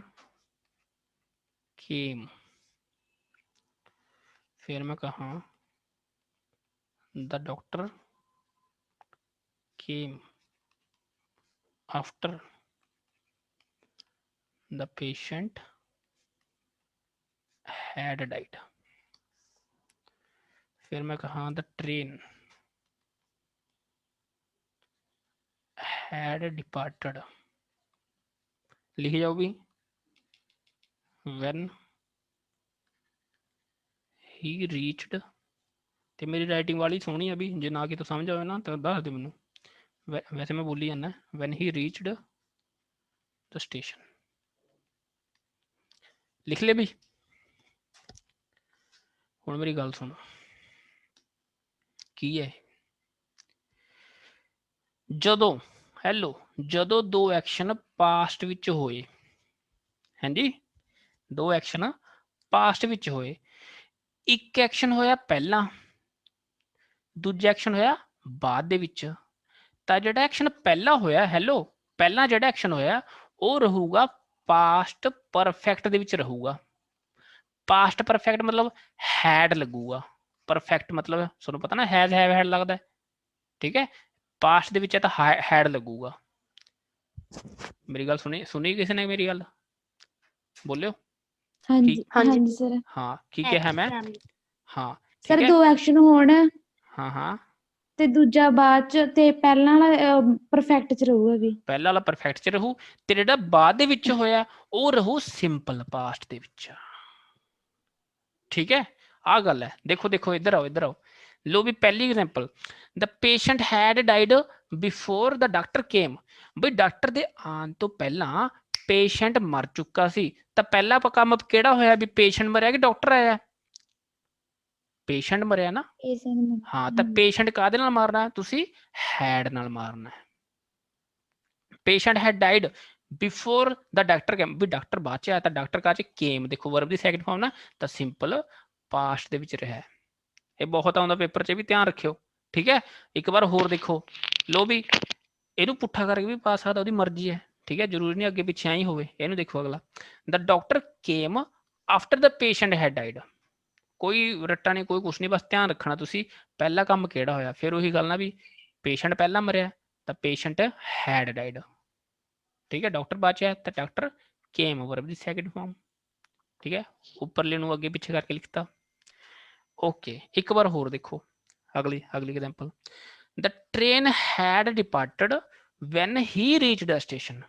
केम, फिर मैं कहा the doctor came after the patient had died, फिर मैं कहा द ट्रेन हैड डिपार्टेड, लिख जाओ भी व्हेन ही रीच्ड, ते मेरी राइटिंग वाली सोहनी है भी, जे ना कि तो समझ आए ना तो दस दो मैनू, वैसे मैं बोली जाना when he reached the station. लिख ले भी। हुण मेरी गल सुनो की है, जदों हैलो जदों दो एक्शन पास्ट विच होए, हाँ जी दो एक्शन पास्ट विच होए, एक एक्शन होया पहला, दूजा एक्शन होया बाद दे विच, ਤਾਂ ਜਿਹੜਾ ਐਕਸ਼ਨ ਪਹਿਲਾ ਹੋਇਆ, ਹੈਲੋ ਪਹਿਲਾ ਜਿਹੜਾ ਐਕਸ਼ਨ ਹੋਇਆ ਉਹ ਰਹੂਗਾ ਪਾਸਟ ਪਰਫੈਕਟ ਦੇ ਵਿੱਚ ਰਹੂਗਾ। ਪਾਸਟ ਪਰਫੈਕਟ ਮਤਲਬ ਹੈਡ ਲੱਗੂਗਾ, ਪਰਫੈਕਟ ਮਤਲਬ ਤੁਹਾਨੂੰ ਪਤਾ ਨਾ ਹੈਜ਼ ਹੈਵ ਹੈਡ ਲੱਗਦਾ। ਠੀਕ ਹੈ, ਪਾਸਟ ਦੇ ਵਿੱਚ ਹੈ ਤਾਂ ਹੈਡ ਲੱਗੂਗਾ। ਮੇਰੀ ਗੱਲ ਸੁਣੀ ਕਿਸੇ ਨੇ ਮੇਰੀ ਗੱਲ? ਬੋਲਿਓ। ਹਾਂਜੀ ਹਾਂਜੀ ਹਾਂਜੀ ਸਰ। ਹਾਂ ਕੀ ਕਿਹਾ ਮੈਂ? ਹਾਂ ਸਰ ਠੀਕ ਹੈ, ਦੋ ਐਕਸ਼ਨ ਹੋਣ ਹਾਂ ਹਾਂ ਤੇ ਦੂਜਾ ਬਾਅਦ ਚ, ਤੇ ਪਹਿਲਾਂ ਵਾਲਾ ਪਰਫੈਕਟ ਚ ਰਹੂਗਾ ਵੀ। ਪਹਿਲਾ ਵਾਲਾ ਪਰਫੈਕਟ ਚ ਰਹੂ, ਤੇ ਜਿਹੜਾ ਬਾਅਦ ਦੇ ਵਿੱਚ ਹੋਇਆ ਉਹ ਰਹੂ ਸਿੰਪਲ ਪਾਸਟ ਦੇ ਵਿੱਚ। ठीक है, आ गल है। देखो देखो इधर आओ इधर आओ, लो भी पहली example, the patient had died before the doctor केम, बई डॉक्टर दे आने तो पहला पेशेंट मर चुका सी, तो पहला काम केड़ा होया भी पेशेंट मरिया कि डॉक्टर आया? पेशेंट मरिया ना, हाँ तो पेशेंट काहदे नाल मारना तुसी? हैड नाल मारना है। Patient had died before the doctor came, ਵੀ ਡਾਕਟਰ ਬਾਅਦ ਚ ਆਇਆ ਤਾਂ ਡਾਕਟਰ ਕਾ ਚ ਕੇਮ, ਦੇਖੋ ਵਰਬ ਦੀ ਸੈਕਿੰਡ ਫਾਰਮ ਨਾ, ਤਾਂ ਸਿੰਪਲ ਪਾਸਟ ਦੇ ਵਿੱਚ ਰਿਹਾ। ਇਹ ਬਹੁਤ ਆਉਂਦਾ ਪੇਪਰ 'ਚ, ਵੀ ਧਿਆਨ ਰੱਖਿਓ, ਠੀਕ ਹੈ। ਇੱਕ ਵਾਰ ਹੋਰ ਦੇਖੋ, ਲੋ ਵੀ ਇਹਨੂੰ ਪੁੱਠਾ ਕਰਕੇ ਵੀ ਪਾ ਸਕਦਾ, ਉਹਦੀ ਮਰਜ਼ੀ ਹੈ, ਠੀਕ ਹੈ, ਜ਼ਰੂਰੀ ਨਹੀਂ ਅੱਗੇ ਪਿੱਛੇ ਹੀ ਹੋਵੇ। ਇਹਨੂੰ ਦੇਖੋ ਅਗਲਾ, the doctor came after the patient had died. ਕੋਈ ਰੱਟਾ ਨਹੀਂ, ਕੋਈ ਕੁਛ ਨਹੀਂ, ਬਸ ਧਿਆਨ ਰੱਖਣਾ ਤੁਸੀਂ ਪਹਿਲਾ ਕੰਮ ਕਿਹੜਾ ਹੋਇਆ। ਫਿਰ ਉਹੀ ਗੱਲ ਨਾ ਵੀ ਪੇਸ਼ੈਂਟ ਪਹਿਲਾਂ ਮਰਿਆ ਤਾਂ ਪੇਸ਼ੈਂਟ ਹੈਡ ਡਾਈਡ, ਠੀਕ ਹੈ। ਡਾਕਟਰ ਬਾਅਦ ਚ ਆਇਆ ਤਾਂ ਡਾਕਟਰ ਕੇਮ, ਵਰਬ ਦੀ ਸੈਕਿੰਡ ਫਾਰਮ, ਠੀਕ ਹੈ। ਉੱਪਰਲੇ ਨੂੰ ਅੱਗੇ ਪਿੱਛੇ ਕਰਕੇ ਲਿਖਤਾ। ਓਕੇ, ਇੱਕ ਵਾਰ ਹੋਰ ਦੇਖੋ, ਅਗਲੀ example, the train had departed when he reached a station.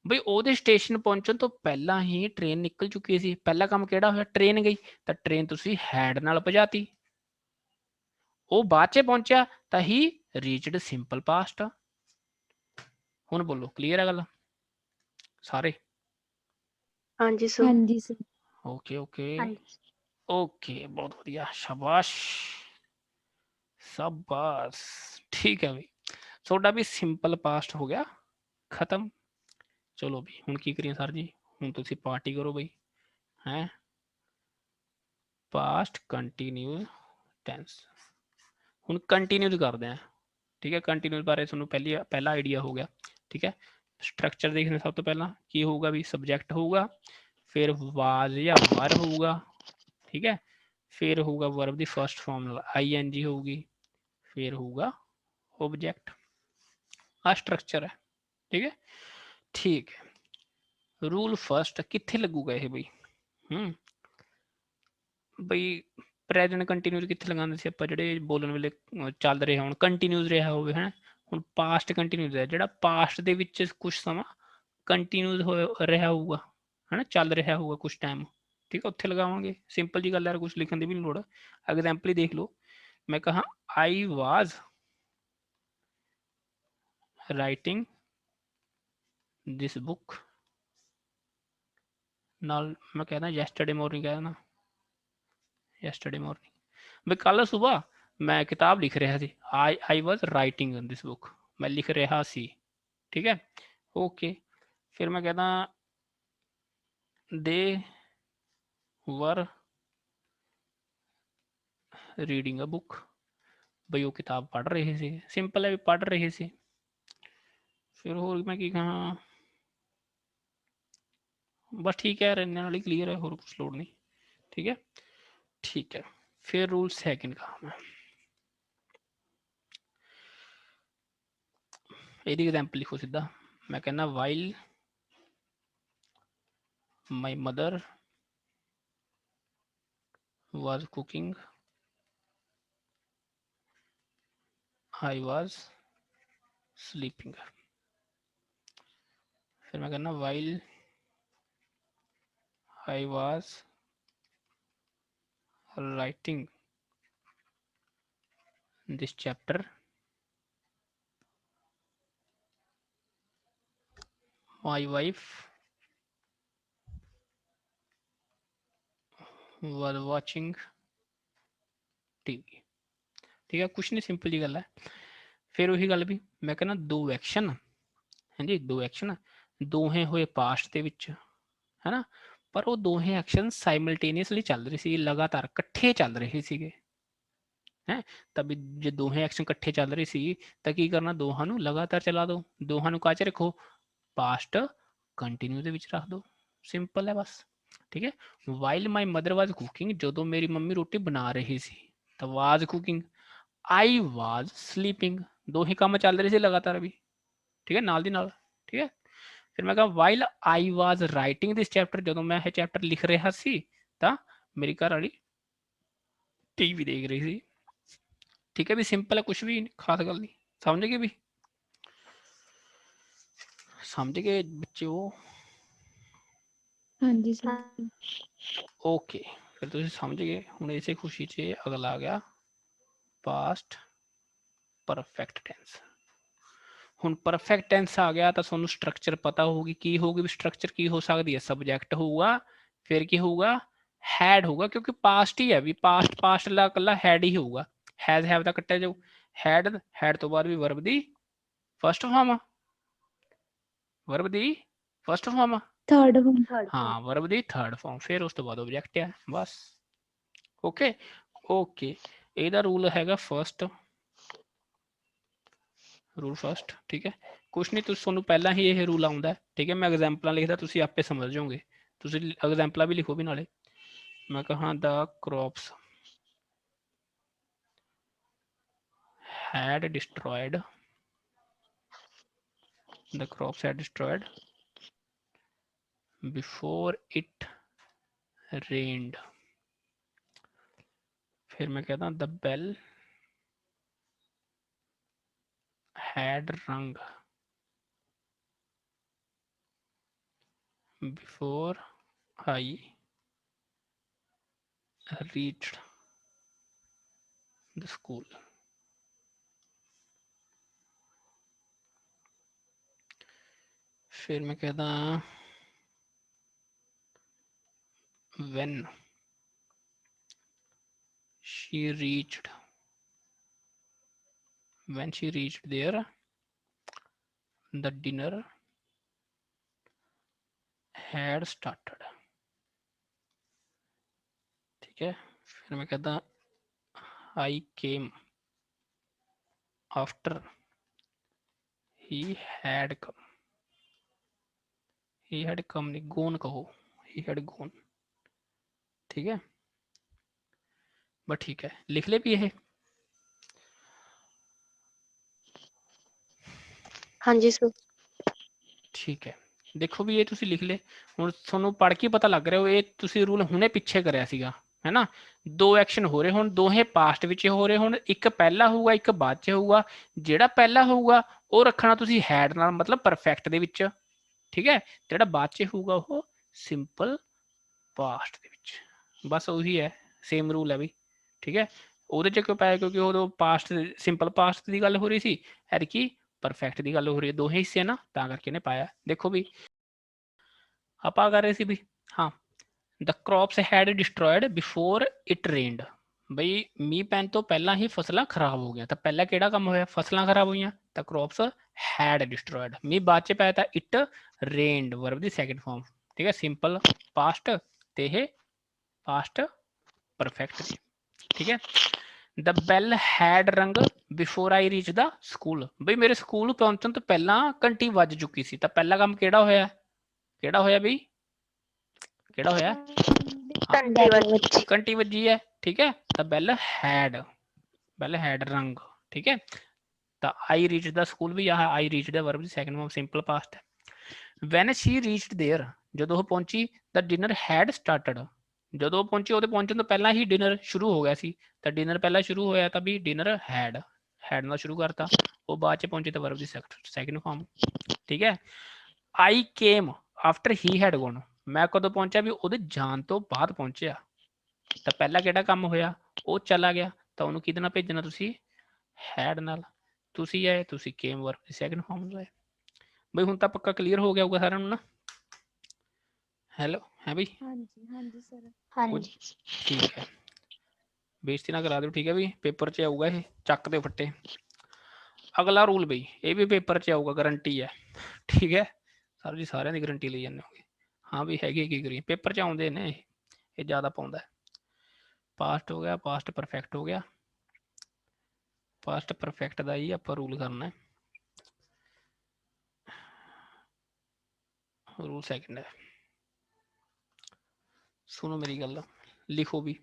ਬਈ ਉਹਦੇ ਸਟੇਸ਼ਨ ਪਹੁੰਚਣ ਤੋਂ ਪਹਿਲਾਂ ਹੀ ਟ੍ਰੇਨ ਨਿਕਲ ਚੁੱਕੀ ਸੀ। ਪਹਿਲਾ ਕੰਮ ਕਿਹੜਾ ਹੋਇਆ, ਟ੍ਰੇਨ ਗਈ, ਤਾਂ ਟ੍ਰੇਨ ਤੁਸੀਂ ਹੈਡ ਨਾਲ ਭਜਾਤੀ। ਉਹ ਬਾਅਦ ਚ ਪਹੁੰਚਿਆ ਤਾਂ ਹੀ ਰੀਚਡ, ਸਿੰਪਲ ਪਾਸਟ। ਹੁਣ ਬੋਲੋ, ਕਲੀਅਰ ਹੈ ਗੱਲ ਸਾਰੇ? ਹਾਂਜੀ ਸਰ। ਹਾਂਜੀ ਸਰ। ਓਕੇ ਓਕੇ ਹਾਂਜੀ ਓਕੇ, ਬਹੁਤ ਵਧੀਆ, ਸ਼ਾਬਾਸ਼ ਸ਼ਾਬਾਸ਼, ਠੀਕ ਹੈ ਬਈ, ਤੁਹਾਡਾ ਵੀ ਸਿੰਪਲ ਪਾਸਟ ਹੋ ਗਿਆ ਖਤਮ। ਚਲੋ ਵੀ ਹੁਣ ਕੀ ਕਰੀਏ ਸਰ ਜੀ, ਹੁਣ ਤੁਸੀਂ ਪਾਰਟੀ ਕਰੋ ਬਈ, ਹੈ ਪਾਸਟ ਕੰਟੀਨਿਊ ਟੈਂਸ। ਹੁਣ ਕੰਟੀਨਿਊ ਕਰਦੇ ਆ, ਠੀਕ ਹੈ। ਕੰਟੀਨਿਊ ਬਾਰੇ ਤੁਹਾਨੂੰ ਪਹਿਲਾ ਆਈਡੀਆ ਹੋ ਗਿਆ, ਠੀਕ ਹੈ। ਸਟਰਕਚਰ ਦੇਖਣਾ, ਸਭ ਤੋਂ ਪਹਿਲਾਂ ਕੀ ਹੋਊਗਾ ਵੀ ਸਬਜੈਕਟ ਹੋਊਗਾ, ਫਿਰ ਵਾਜ ਜਾਂ ਵਰ ਹੋਊਗਾ, ਠੀਕ ਹੈ। ਫਿਰ ਹੋਊਗਾ ਵਰਬ ਦੀ ਫਸਟ ਫਾਰਮ ਨਾਲ ING ਹੋਊਗੀ, ਫਿਰ ਹੋਊਗਾ ऑब्जेक्ट। आ स्ट्रक्चर है, ठीक है। ठीक है, रूल फर्स्ट कित्थे लगूगा ये बई? बई प्रेजेंट कंटीन्यूस कित्थे लगांदे सी आपां, जिहड़े बोलण वेले ਚੱਲ ਰਿਹਾ ਹੋਣ, ਕੰਟੀਨਿਊਸ ਰਿਹਾ ਹੋਵੇ, ਹੈ। ਹੁਣ ਪਾਸਟ ਕੰਟੀਨਿਊਸ ਹੈ, ਜਿਹੜਾ ਪਾਸਟ ਦੇ ਵਿੱਚ ਕੁਝ ਸਮਾਂ ਕੰਟੀਨਿਊਸ ਰਿਹਾ ਹੋਊਗਾ, ਹੈ ਨਾ, ਚੱਲ ਰਿਹਾ ਹੋਊਗਾ ਕੁਝ ਟਾਈਮ, ਠੀਕ ਹੈ, ਉੱਥੇ ਲਗਾਵਾਂਗੇ। ਸਿੰਪਲ ਜੀ ਗੱਲ ਹੈ, ਕੁਝ ਲਿਖਣ ਦੀ ਵੀ ਨਹੀਂ ਲੋੜ। ਐਗਜ਼ਾਮਪਲ ਹੀ ਦੇਖ ਲਓ, ਮੈਂ ਕਹਾਂ I was writing this book, नाल मैं कहना यस्टरडे मॉर्निंग कहना, यस्टरडे मॉर्निंग भी कल सुबह मैं किताब लिख रहा सी, I was writing this book, मैं लिख रहा सी, ठीक है। ओके, फिर मैं कहना दे वर रीडिंग अ बुक, बई वो किताब पढ़ रहे थे, सिंपल है भी पढ़ रहे थे। फिर होर मैं की कहा, बस ठीक है, रहने वाली क्लीयर है, होर कुछ लोड़ नहीं, ठीक है। ठीक है, फिर रूल सेकंड का मैं ਇਹਦੀ एग्जाम्पल लिखो सीधा, मैं कहना while my mother was cooking I was sleeping। फिर मैं कहना while I was writing this chapter my wife was watching TV, ठीक है। कुछ नहीं, सिंपल जी गल है। फिर वही गल भी मैं कहना दो एक्शन, हाँ जी, दो एक्शन दोहे होए पास्ट ਦੇ ਵਿੱਚ, है ना, पर वो दोहे एक्शन साइमल्टेनियसली चल रहे सी, लगातार इकट्ठे चल रहे ਸੀਗੇ, है। तब जो दोहे एक्शन इकट्ठे चल रहे सी ਤਾਂ ਕੀ ਕਰਨਾ, ਦੋਹਾਂ ਨੂੰ ਲਗਾਤਾਰ ਚਲਾ ਦਿਓ, ਦੋਹਾਂ ਨੂੰ ਕਾਚ ਰੱਖੋ, ਪਾਸਟ ਕੰਟੀਨਿਊ ਦੇ ਵਿੱਚ ਰੱਖ ਦਿਓ, ਸਿੰਪਲ ਹੈ ਬਸ, ਠੀਕ ਹੈ। While my mother was cooking, ਜਦੋਂ ਮੇਰੀ ਮੰਮੀ ਰੋਟੀ ਬਣਾ ਰਹੀ ਸੀ, ਤਾਂ ਵਾਜ਼ ਕੁਕਿੰਗ, ਆਈ ਵਾਜ਼ ਸਲੀਪਿੰਗ, ਦੋਹੇ ਕੰਮ ਚੱਲ ਰਹੇ ਸੀ ਲਗਾਤਾਰ ਵੀ, ਠੀਕ ਹੈ, ਨਾਲ ਦੀ ਨਾਲ, ਠੀਕ ਹੈ। ਫਿਰ ਮੈਂ ਕਹਾਂ while I was writing this chapter, ਜਦੋਂ ਮੈਂ ਇਹ ਚੈਪਟਰ ਲਿਖ ਰਿਹਾ ਸੀ ਤਾਂ ਮੇਰੀ ਘਰ ਵਾਲੀ ਟੀਵੀ ਦੇਖ ਰਹੀ ਸੀ, ठीक है भी, सिंपल है, कुछ भी खास गल नहीं, समझ गए भी, समझ गए बच्चे वो? ਹਾਂਜੀ ਸਰ। ओके, फिर तुम समझ गए। हुण इसे खुशी च अगला आ गया पास्ट परफेक्ट टेंस। हुण परफेक्ट टेंस आ गया तो तुहानूं स्ट्रक्चर पता होगी, की होगी भी स्ट्रक्चर की हो सकती है, सबजैक्ट होगा, फिर की होगा, हैड होगा, क्योंकि पास्ट ही है भी, पास्ट पास्ट ला कल्ला हैड ही होगा, हैज हैव दा कट्टिया जाऊ, हैड तो बाद भी वर्ब दी फस्ट फॉर्म आ, वर्ब दी ਫਸਟ ਫਾਰਮ ਆ ਥਰਡ ਫॉर्म ਹਾਂ ਵਰਬ ਦੀ ਥਰਡ ਫਾਰਮ ਫਿਰ ਉਸ ਤੋਂ ਬਾਅਦ ਆਬਜੈਕਟ ਹੈ ਬਸ ਓਕੇ ਓਕੇ ਇਹਦਾ ਰੂਲ ਹੈਗਾ ਫਸਟ ਰੂਲ ਫਸਟ ਠੀਕ ਹੈ ਕੁਛ ਨਹੀਂ ਤੁਹਾਨੂੰ ਪਹਿਲਾਂ ਹੀ ਇਹ ਰੂਲ ਆਉਂਦਾ ਠੀਕ ਹੈ ਮੈਂ ਐਗਜ਼ਾਮਪਲਾਂ ਲਿਖਦਾ ਤੁਸੀਂ ਆਪੇ ਸਮਝ ਜਾਓਗੇ ਤੁਸੀਂ ਐਗਜ਼ਾਮਪਲਾਂ ਵੀ ਲਿਖੋ ਵੀ ਨਾਲੇ ਮੈਂ ਕਹਾਂ ਦਾ crops had destroyed the crops had destroyed before it rained फिर मैं कहता हूँ the bell had rung before I reached the school फिर मैं कहता when she reached there the dinner had started ठीक है फिर मैं कहता I came after he had come नहीं gone कहो he had gone ठीक है बट ठीक है लिख ले भी ये ਹਾਂਜੀ ਸਰ ਠੀਕ ਹੈ ਦੇਖੋ ਵੀ ਇਹ ਤੁਸੀਂ ਲਿਖ ਲੈ ਹੁਣ ਤੁਹਾਨੂੰ ਪੜ੍ਹ ਕੇ ਪਤਾ ਲੱਗ ਰਿਹਾ ਇਹ ਤੁਸੀਂ ਰੂਲ ਹੁਣੇ ਪਿੱਛੇ ਕਰਿਆ ਸੀਗਾ ਹੈਨਾ ਦੋ ਐਕਸ਼ਨ ਹੋ ਰਹੇ ਹੁਣ ਦੋਹੇ ਪਾਸਟ ਵਿੱਚ ਹੋ ਰਹੇ ਹੁਣ ਇੱਕ ਪਹਿਲਾ ਹੋਊਗਾ ਇੱਕ ਬਾਅਦ ਚ ਹੋਊਗਾ ਜਿਹੜਾ ਪਹਿਲਾ ਹੋਊਗਾ ਉਹ ਰੱਖਣਾ ਤੁਸੀਂ ਹੈਡ ਨਾਲ ਮਤਲਬ ਪਰਫੈਕਟ ਦੇ ਵਿੱਚ ਠੀਕ ਹੈ ਜਿਹੜਾ ਬਾਅਦ ਚ ਹੋਊਗਾ ਉਹ ਸਿੰਪਲ ਪਾਸਟ ਦੇ ਵਿੱਚ ਬਸ ਉਹੀ ਹੈ ਸੇਮ ਰੂਲ ਹੈ ਵੀ ਠੀਕ ਹੈ ਉਹਦੇ ਚ ਕਿਉਂ ਪਾਇਆ ਕਿਉਂਕਿ ਉਦੋਂ ਪਾਸਟ ਸਿੰਪਲ ਪਾਸਟ ਦੀ ਗੱਲ ਹੋ ਰਹੀ ਸੀ ਐਤਕੀ ਪਰਫੈਕਟ ਦੀ ਗੱਲ ਹੋ ਰਹੀ ਹੈ ਦੋਹੇ ਹਿੱਸੇ ਨਾ ਤਾਂ ਕਰਕੇ ਇਹਨੇ ਪਾਇਆ ਦੇਖੋ ਵੀ ਆਪਾਂ ਕਰ ਰਹੇ ਸੀ ਵੀ ਹਾਂ the crops had destroyed before it rained ਬਈ ਮੀਂਹ ਪੈਣ ਤੋਂ ਪਹਿਲਾਂ ਹੀ ਫਸਲਾਂ ਖਰਾਬ ਹੋ ਗਈਆਂ ਤਾਂ ਪਹਿਲਾਂ ਕਿਹੜਾ ਕੰਮ ਹੋਇਆ ਫਸਲਾਂ ਖਰਾਬ ਹੋਈਆਂ ਤਾਂ ਕ੍ਰੌਪਸ ਹੈਡ ਡਿਸਟਰੋਇਡ ਮੀਂਹ ਬਾਅਦ ਚ ਪਾਇਆ ਤਾਂ it ਰੇਨਡ verb the second farm ਠੀਕ ਹੈ ਸਿੰਪਲ ਪਾਸਟ ਤੇ ਇਹ ਪਾਸਟ ਪਰਫੈਕਟ ਦੀ ਠੀਕ ਹੈ ਦ ਬੈਲ ਹੈਡ ਰੰਗ ਬਿਫੋਰ ਆਈ ਰੀਚ ਦਾ ਸਕੂਲ ਬਈ ਮੇਰੇ ਸਕੂਲ ਪਹੁੰਚਣ ਤੋਂ ਪਹਿਲਾਂ ਘੰਟੀ ਵੱਜ ਚੁੱਕੀ ਸੀ ਤਾਂ ਪਹਿਲਾ ਕੰਮ ਕਿਹੜਾ ਹੋਇਆ ਬਈ ਕਿਹੜਾ ਹੋਇਆ ਘੰਟੀ ਵੱਜੀ ਹੈ ਠੀਕ ਹੈ ਤਾਂ ਬੈਲ ਹੈਡ ਰੰਗ ਠੀਕ ਹੈ ਤਾਂ ਆਈ ਰੀਚ ਦਾ ਸਕੂਲ ਵੀ ਆਹ ਆਈ ਰੀਚ ਦਾ ਵਰਬ ਦੀ ਸੈਕੰਡ ਫਾਰਮ ਸਿੰਪਲ ਪਾਸਟ ਹੈ ਵੈਨ ਸ਼ੀ ਰੀਚਡ ਦੇਅਰ ਜਦੋਂ ਉਹ ਪਹੁੰਚੀ ਤਾਂ ਡਿਨਰ ਹੈਡ ਸਟਾਰਟਡ ਜਦੋਂ ਉਹ ਪਹੁੰਚੀ ਉਹਦੇ ਪਹੁੰਚਣ ਤੋਂ ਪਹਿਲਾਂ ਹੀ ਡਿਨਰ ਸ਼ੁਰੂ ਹੋ ਗਿਆ ਸੀ ਤਾਂ ਡਿਨਰ ਪਹਿਲਾਂ ਸ਼ੁਰੂ ਹੋਇਆ ਤਾਂ ਵੀ ਡਿਨਰ ਹੈਡ ਨਾਲ ਸ਼ੁਰੂ ਕਰਤਾ ਉਹ ਬਾਅਦ ਚ ਪਹੁੰਚੇ ਤਾਂ ਵਰਬ ਦੀ ਸੈਕੰਡ ਫਾਰਮ ਠੀਕ ਹੈ ਆਈ came after he had gone ਮੈਂ ਕਦੋਂ ਪਹੁੰਚਿਆ ਵੀ ਉਹਦੇ ਜਾਣ ਤੋਂ ਬਾਅਦ ਪਹੁੰਚਿਆ ਤਾਂ ਪਹਿਲਾਂ ਕਿਹੜਾ ਕੰਮ ਹੋਇਆ ਉਹ ਚਲਾ ਗਿਆ ਤਾਂ ਉਹਨੂੰ ਕਿਹਦੇ ਨਾਲ ਭੇਜਣਾ ਤੁਸੀਂ ਹੈਡ ਨਾਲ ਤੁਸੀਂ ਆਏ ਤੁਸੀਂ ਕੇਮ ਵਰਬ ਦੀ ਸੈਕੰਡ ਫਾਰਮ ਹੋਏ ਬਈ ਹੁਣ ਤਾਂ ਪੱਕਾ ਕਲੀਅਰ ਹੋ ਗਿਆ ਹੋਊਗਾ ਸਾਰਿਆਂ ਨੂੰ ਨਾ ਹੈਲੋ ਹੈ ਬਈ ਹਾਂਜੀ ਸਰ ਹਾਂਜੀ ਠੀਕ ਹੈ ਬੇਇੱਜ਼ਤੀ ਨਾ ਕਰਾ ਦਿਓ ਠੀਕ ਹੈ ਵੀ ਪੇਪਰ 'ਚ ਆਊਗਾ ਇਹ ਚੱਕ ਦੇ ਫੱਟੇ ਅਗਲਾ ਰੂਲ ਬਈ ਇਹ ਵੀ ਪੇਪਰ 'ਚ ਆਊਗਾ ਗਰੰਟੀ ਹੈ ਠੀਕ ਹੈ ਸਰ ਜੀ ਸਾਰਿਆਂ ਦੀ ਗਰੰਟੀ ਲਈ ਜਾਂਦੇ ਹੋਗੇ ਹਾਂ ਵੀ ਹੈਗੀ ਕੀ ਕਰੀਏ ਪੇਪਰ 'ਚ ਆਉਂਦੇ ਨੇ ਇਹ ਜ਼ਿਆਦਾ ਪਾਉਂਦਾ ਪਾਸਟ ਹੋ ਗਿਆ ਪਾਸਟ ਪਰਫੈਕਟ ਹੋ ਗਿਆ ਪਾਸਟ ਪਰਫੈਕਟ ਦਾ ਹੀ ਆਪਾਂ ਰੂਲ ਕਰਨਾ ਰੂਲ ਸੈਕਿੰਡ ਹੈ ਸੁਣੋ ਮੇਰੀ ਗੱਲ ਲਿਖੋ ਵੀ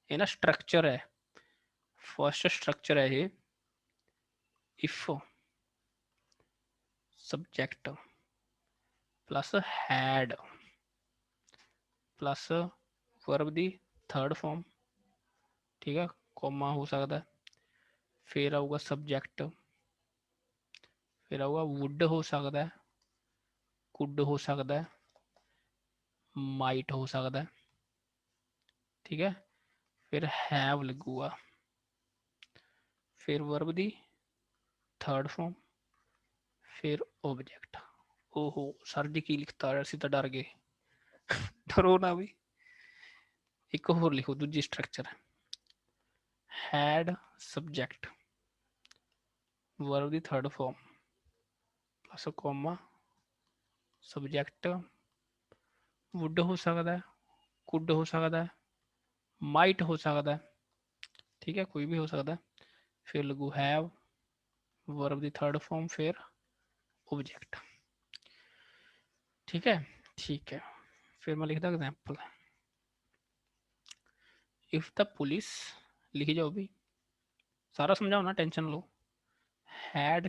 ਇਹ ਨਾ ਸਟਰਕਚਰ ਹੈ ਫਸਟ ਸਟਰਕਚਰ ਹੈ ਇਹ if subject plus had plus verb ਦੀ ਥਰਡ ਫਾਰਮ ਠੀਕ ਹੈ ਕੋਮਾ ਹੋ ਸਕਦਾ ਫਿਰ ਆਊਗਾ ਸਬਜੈਕਟ ਫਿਰ ਆਊਗਾ would ਹੋ ਸਕਦਾ could ਹੋ ਸਕਦਾ might ਹੋ ਸਕਦਾ ਠੀਕ ਹੈ ਫਿਰ have ਲੱਗੂਗਾ ਫਿਰ verb ਦੀ ਥਰਡ ਫਾਰਮ ਫਿਰ object ਓਹੋ ਸਰ ਜੀ ਕੀ ਲਿਖਤਾ ਅਸੀਂ ਤਾਂ ਡਰ ਗਏ ਡਰੋ ਨਾ ਵੀ ਇੱਕ ਹੋਰ ਲਿਖੋ ਦੂਜੀ ਸਟਰਕਚਰ had subject verb ਦੀ third form plus comma subject would ਹੋ ਸਕਦਾ ਹੈ, ਕੁਡ ਹੋ ਸਕਦਾ ਹੈ, ਮਾਈਟ ਹੋ ਸਕਦਾ ਹੈ, ਠੀਕ ਹੈ, ਕੋਈ ਵੀ ਹੋ ਸਕਦਾ ਹੈ। ਫਿਰ ਲੱਗੂ have, verb the third farm, ਫਿਰ ऑब्जेक्ट। ठीक है, ठीक है। फिर मैं लिखता एग्जाम्पल, इफ द पुलिस, लिखी जाओ भी, सारा समझाओ ना, tension low. Had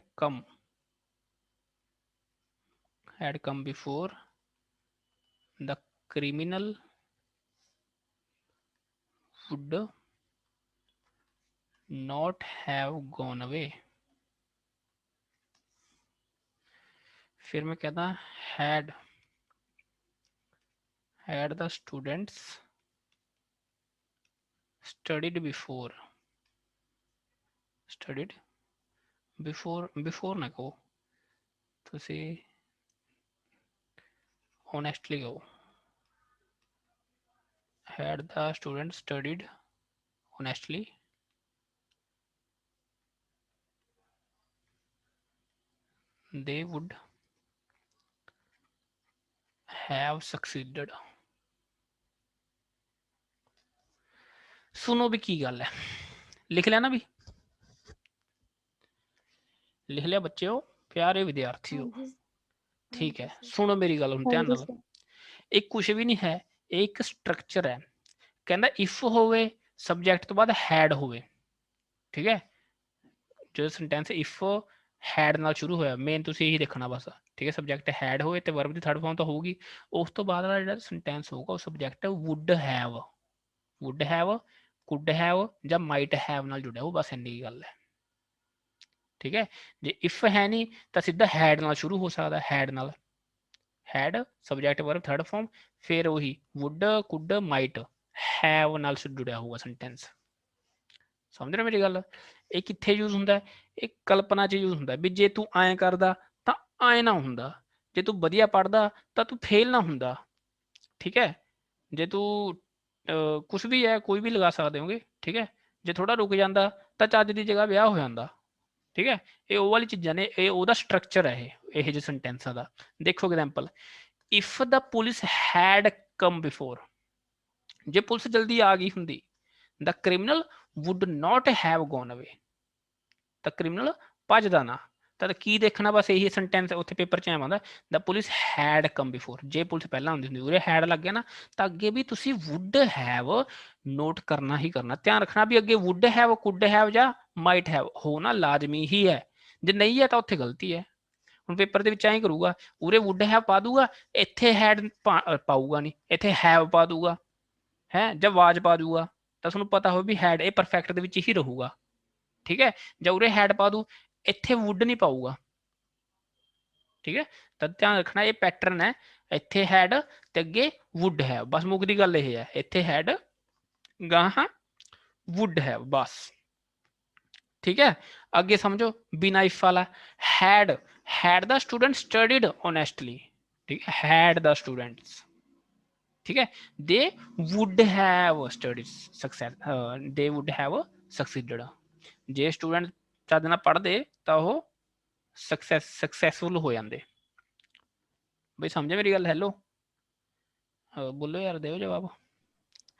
come before the criminal would not have gone away. फिर मैं कहता had the students studied before ना कहो, तुसी ऑनेस्टली कहो, had the students studied honestly, they would have succeeded। सुनो भी की गल है, लिख लिया ना भी, लिख लिया बच्चे हो, प्यारे विद्यार्थी हो। ਹਾਂਜੀ ठीक है, ਹਾਂਜੀ sir, सुनो मेरी गल ध्यान ਹਾਂਜੀ नाल। sir, ਇਹ ਕੁਛ ਵੀ ਨਹੀਂ ਹੈ, ਇਹ ਇੱਕ ਸਟਰਕਚਰ ਹੈ। ਕਹਿੰਦਾ ਇਫ ਹੋਵੇ, ਸਬਜੈਕਟ ਤੋਂ ਬਾਅਦ ਹੈਡ ਹੋਵੇ, ਠੀਕ ਹੈ। ਜੋ ਸੈਂਟੈਂਸ ਇਫ ਹੈਡ ਨਾਲ ਸ਼ੁਰੂ ਹੋਇਆ, ਮੇਨ ਤੁਸੀਂ ਇਹੀ ਦੇਖਣਾ ਬਸ, ਠੀਕ ਹੈ। ਸਬਜੈਕਟ ਹੈਡ ਹੋਵੇ ਤੇ ਵਰਬ ਦੀ ਥਰਡ ਫਾਰਮ ਤਾਂ ਹੋਊਗੀ। ਉਸ ਤੋਂ ਬਾਅਦ ਵਾਲਾ ਜਿਹੜਾ ਸੈਂਟੈਂਸ ਹੋਊਗਾ ਉਹ subject wood have, could have ਜਾਂ ਮਾਈਟ ਹੈਵ ਨਾਲ ਜੁੜਿਆ ਹੋਊ, ਬਸ ਇੰਨੀ ਗੱਲ ਹੈ, ਠੀਕ ਹੈ। ਜੇ ਇਫ ਹੈ ਨਹੀਂ ਤਾਂ ਸਿੱਧਾ ਹੈਡ ਨਾਲ ਸ਼ੁਰੂ ਹੋ ਸਕਦਾ, ਹੈਡ ਨਾਲ, had subject verb third form, फिर वही वुड कुड माइट हैव नाल जुड़िया होगा सेंटेंस। समझ रहे मेरी गल? ये कित्थे यूज हुंदा है? ये कल्पना च यूज हुंदा है भी जे तू ऐ करदा तां ऐ ना हुंदा, जे तू वधिया पढ़दा तां तू फेल ना हुंदा, ठीक है। जे तू कुछ भी है, कोई भी लगा सकदे होगे, ठीक है। जे थोड़ा रुक जांदा तां चज दी जगह विआह हो जांदा, ठीक है। ये ਉਹ ਵਾਲੀ ਚੀਜ਼ਾਂ ਨੇ, ਇਹ ਉਹਦਾ ਸਟਰਕਚਰ ਹੈ, ਇਹ ਜਿਹੇ ਸੈਂਟੈਂਸਾਂ ਦਾ। ਦੇਖੋ example, if the police had come before, ਜੇ ਪੁਲਿਸ ਜਲਦੀ ਆ ਗਈ ਹੁੰਦੀ, the criminal would not have gone away, ਤਾਂ ਕ੍ਰਿਮੀਨਲ ਭੱਜਦਾ ਨਾ। ਤਾਂ ਕੀ ਦੇਖਣਾ, ਬਸ ਇਹੀ ਸੈਂਟੈਂਸ ਉੱਥੇ ਪੇਪਰ 'ਚ ਐਂ ਆਉਂਦਾ, the police had come before, ਜੇ ਪੁਲਿਸ ਪਹਿਲਾਂ ਆਉਂਦੀ ਹੁੰਦੀ, ਉਰੇ ਹੈਡ ਲੱਗ ਗਿਆ ਨਾ, ਤਾਂ ਅੱਗੇ ਵੀ ਤੁਸੀਂ ਵੁੱਡ ਹੈਵ ਨੋਟ ਕਰਨਾ ਹੀ ਕਰਨਾ, ਧਿਆਨ ਰੱਖਣਾ ਵੀ ਅੱਗੇ ਵੁੱਡ ਹੈਵ, ਕੁੱਡ ਹੈਵ ਜਾਂ ਮਾਈਟ ਹੈਵ ਹੋਣਾ ਲਾਜ਼ਮੀ ਹੀ ਹੈ। ਜੇ ਨਹੀਂ ਹੈ ਤਾਂ ਉੱਥੇ ਗਲਤੀ ਹੈ। ਹੁਣ ਪੇਪਰ ਦੇ ਵਿੱਚ ਐਂ ਕਰੂਗਾ, ਉਰੇ ਵੁੱਡ ਹੈਵ ਪਾ ਦੂਗਾ, ਇੱਥੇ ਹੈਡ ਪਾਊਗਾ ਨਹੀਂ, ਇੱਥੇ ਹੈਵ ਪਾ ਦੂਗਾ ਹੈ, ਜਾਂ ਆਵਾਜ਼ ਪਾ ਦੂਗਾ, ਤਾਂ ਤੁਹਾਨੂੰ ਪਤਾ ਹੋਵੇ ਵੀ ਹੈਡ ਇਹ ਪਰਫੈਕਟ ਦੇ ਵਿੱਚ ਹੀ ਰਹੂਗਾ, ਠੀਕ ਹੈ। ਜਾਂ ਉਰੇ ਹੈਡ ਪਾ ਦੂ, ਇੱਥੇ ਵੁੱਡ ਨਹੀਂ ਪਾਊਗਾ, ਠੀਕ ਹੈ। ਤਾਂ ਧਿਆਨ ਰੱਖਣਾ, ਇਹ ਪੈਟਰਨ ਹੈ, ਇੱਥੇ ਹੈਡ ਤੇ ਅੱਗੇ ਵੁੱਡ ਹੈ, ਬਸ ਮੁੱਕਦੀ ਗੱਲ ਇਹ ਹੈ, ਇੱਥੇ ਹੈਡ ਗਾਹਾਂ ਵੁੱਡ ਹੈ, ਬਸ, ठीक है। आगे समझो बिना इफ वाला, had the student studied honestly, ठीक है, हैड द स्टूडेंट्स, ठीक है। They would have studied success, they would have succeeded, J student ਚੱਜ ਨਾਲ ਪੜ੍ਹਦੇ ਤਾਂ ਉਹ ਸਕਸੈਸਫੁਲ ਹੋ ਜਾਂਦੇ। ਬਈ ਸਮਝੇ ਮੇਰੀ ਗੱਲ? ਹੈਲੋ ਬੋਲੋ ਯਾਰ, ਦਿਓ ਜਵਾਬ।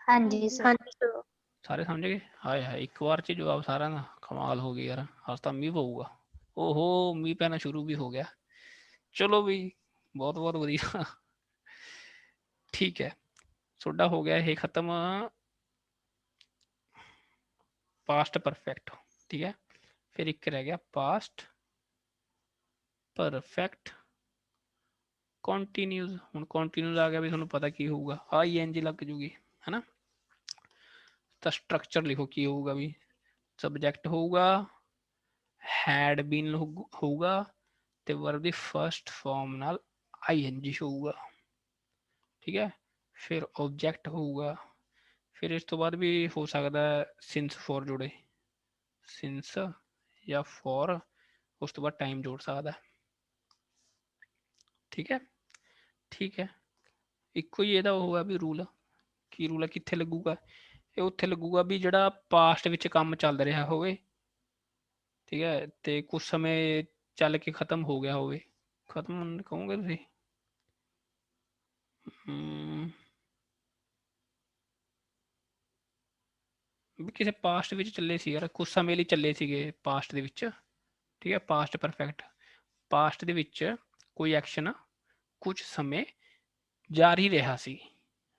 ਹਾਂਜੀ ਸਰ। ਹਾਂਜੀ ਸਰ। ਸਾਰੇ ਸਮਝ ਗਏ? ਹਾਏ ਹਾਏ, ਇੱਕ ਵਾਰ 'ਚ ਜਵਾਬ ਸਾਰਿਆਂ ਦਾ, ਕਮਾਲ ਹੋ ਗਈ ਯਾਰ। ਅੱਜ ਤਾਂ ਮੀਂਹ ਪਊਗਾ, ਓਹੋ ਮੀਂਹ ਪੈਣਾ ਸ਼ੁਰੂ ਵੀ ਹੋ ਗਿਆ। ਚਲੋ ਵੀ ਬਹੁਤ ਬਹੁਤ ਵਧੀਆ, ਠੀਕ ਹੈ। ਤੁਹਾਡਾ ਹੋ ਗਿਆ ਇਹ ਖਤਮ ਪਾਸਟ ਪਰਫੈਕਟ, ਠੀਕ ਹੈ। ਫਿਰ ਇੱਕ ਰਹਿ ਗਿਆ ਪਾਸਟ ਪਰਫੈਕਟ ਕੰਟੀਨਿਊਸ। ਹੁਣ ਕੰਟੀਨਿਊਸ ਆ ਗਿਆ ਵੀ ਤੁਹਾਨੂੰ ਪਤਾ ਕੀ ਹੋਊਗਾ, ING ਲੱਗ ਜੂਗੀ, ਹੈ ਨਾ। ਤਾਂ ਸਟਰਕਚਰ ਲਿਖੋ ਕੀ ਹੋਊਗਾ ਵੀ, ਸਬਜੈਕਟ ਹੋਊਗਾ, हैड बीन होगा ਤੇ ਵਰਬ ਦੀ ਫਰਸਟ ਫਾਰਮ ਨਾਲ ING ਹੋਊਗਾ, ਠੀਕ ਹੈ। ਫਿਰ ਆਬਜੈਕਟ ਹੋਊਗਾ, ਫਿਰ ਇਸ ਤੋਂ ਬਾਅਦ ਵੀ ਹੋ ਸਕਦਾ ਸਿੰਸ ਫॉर ਜੁੜੇ, ਸਿੰਸ ਜਾਂ ਫॉर, ਉਸ ਤੋਂ ਬਾਅਦ ਟਾਈਮ ਜੋੜ ਸਕਦਾ, ਠੀਕ ਹੈ, ਠੀਕ ਹੈ। ਇੱਕੋ ਹੀ ਇਹਦਾ ਉਹ ਹੈ ਵੀ ਰੂਲ, ਕੀ ਰੂਲ ਹੈ, ਕਿੱਥੇ ਲੱਗੂਗਾ? ਇਹ ਉੱਥੇ ਲੱਗੂਗਾ ਵੀ ਜਿਹੜਾ ਪਾਸਟ ਵਿੱਚ ਕੰਮ ਚੱਲ ਰਿਹਾ ਹੋਵੇ, ਠੀਕ ਹੈ, ਤੇ ਕੁਝ ਸਮੇਂ ਚੱਲ ਕੇ ਖਤਮ ਹੋ ਗਿਆ ਹੋਵੇ, ਖਤਮ ਕਹੋਗੇ ਤੁਸੀਂ, ਵੀ ਕਿਸੇ ਪਾਸਟ ਵਿੱਚ ਚੱਲੇ ਸੀ ਯਾਰ, ਕੁਝ ਸਮੇਂ ਲਈ ਚੱਲੇ ਸੀਗੇ ਪਾਸਟ ਦੇ ਵਿੱਚ, ਠੀਕ ਹੈ। ਪਾਸਟ ਪਰਫੈਕਟ, ਪਾਸਟ ਦੇ ਵਿੱਚ ਕੋਈ ਐਕਸ਼ਨ ਕੁਝ ਸਮੇਂ ਜਾਰੀ ਰਿਹਾ ਸੀ,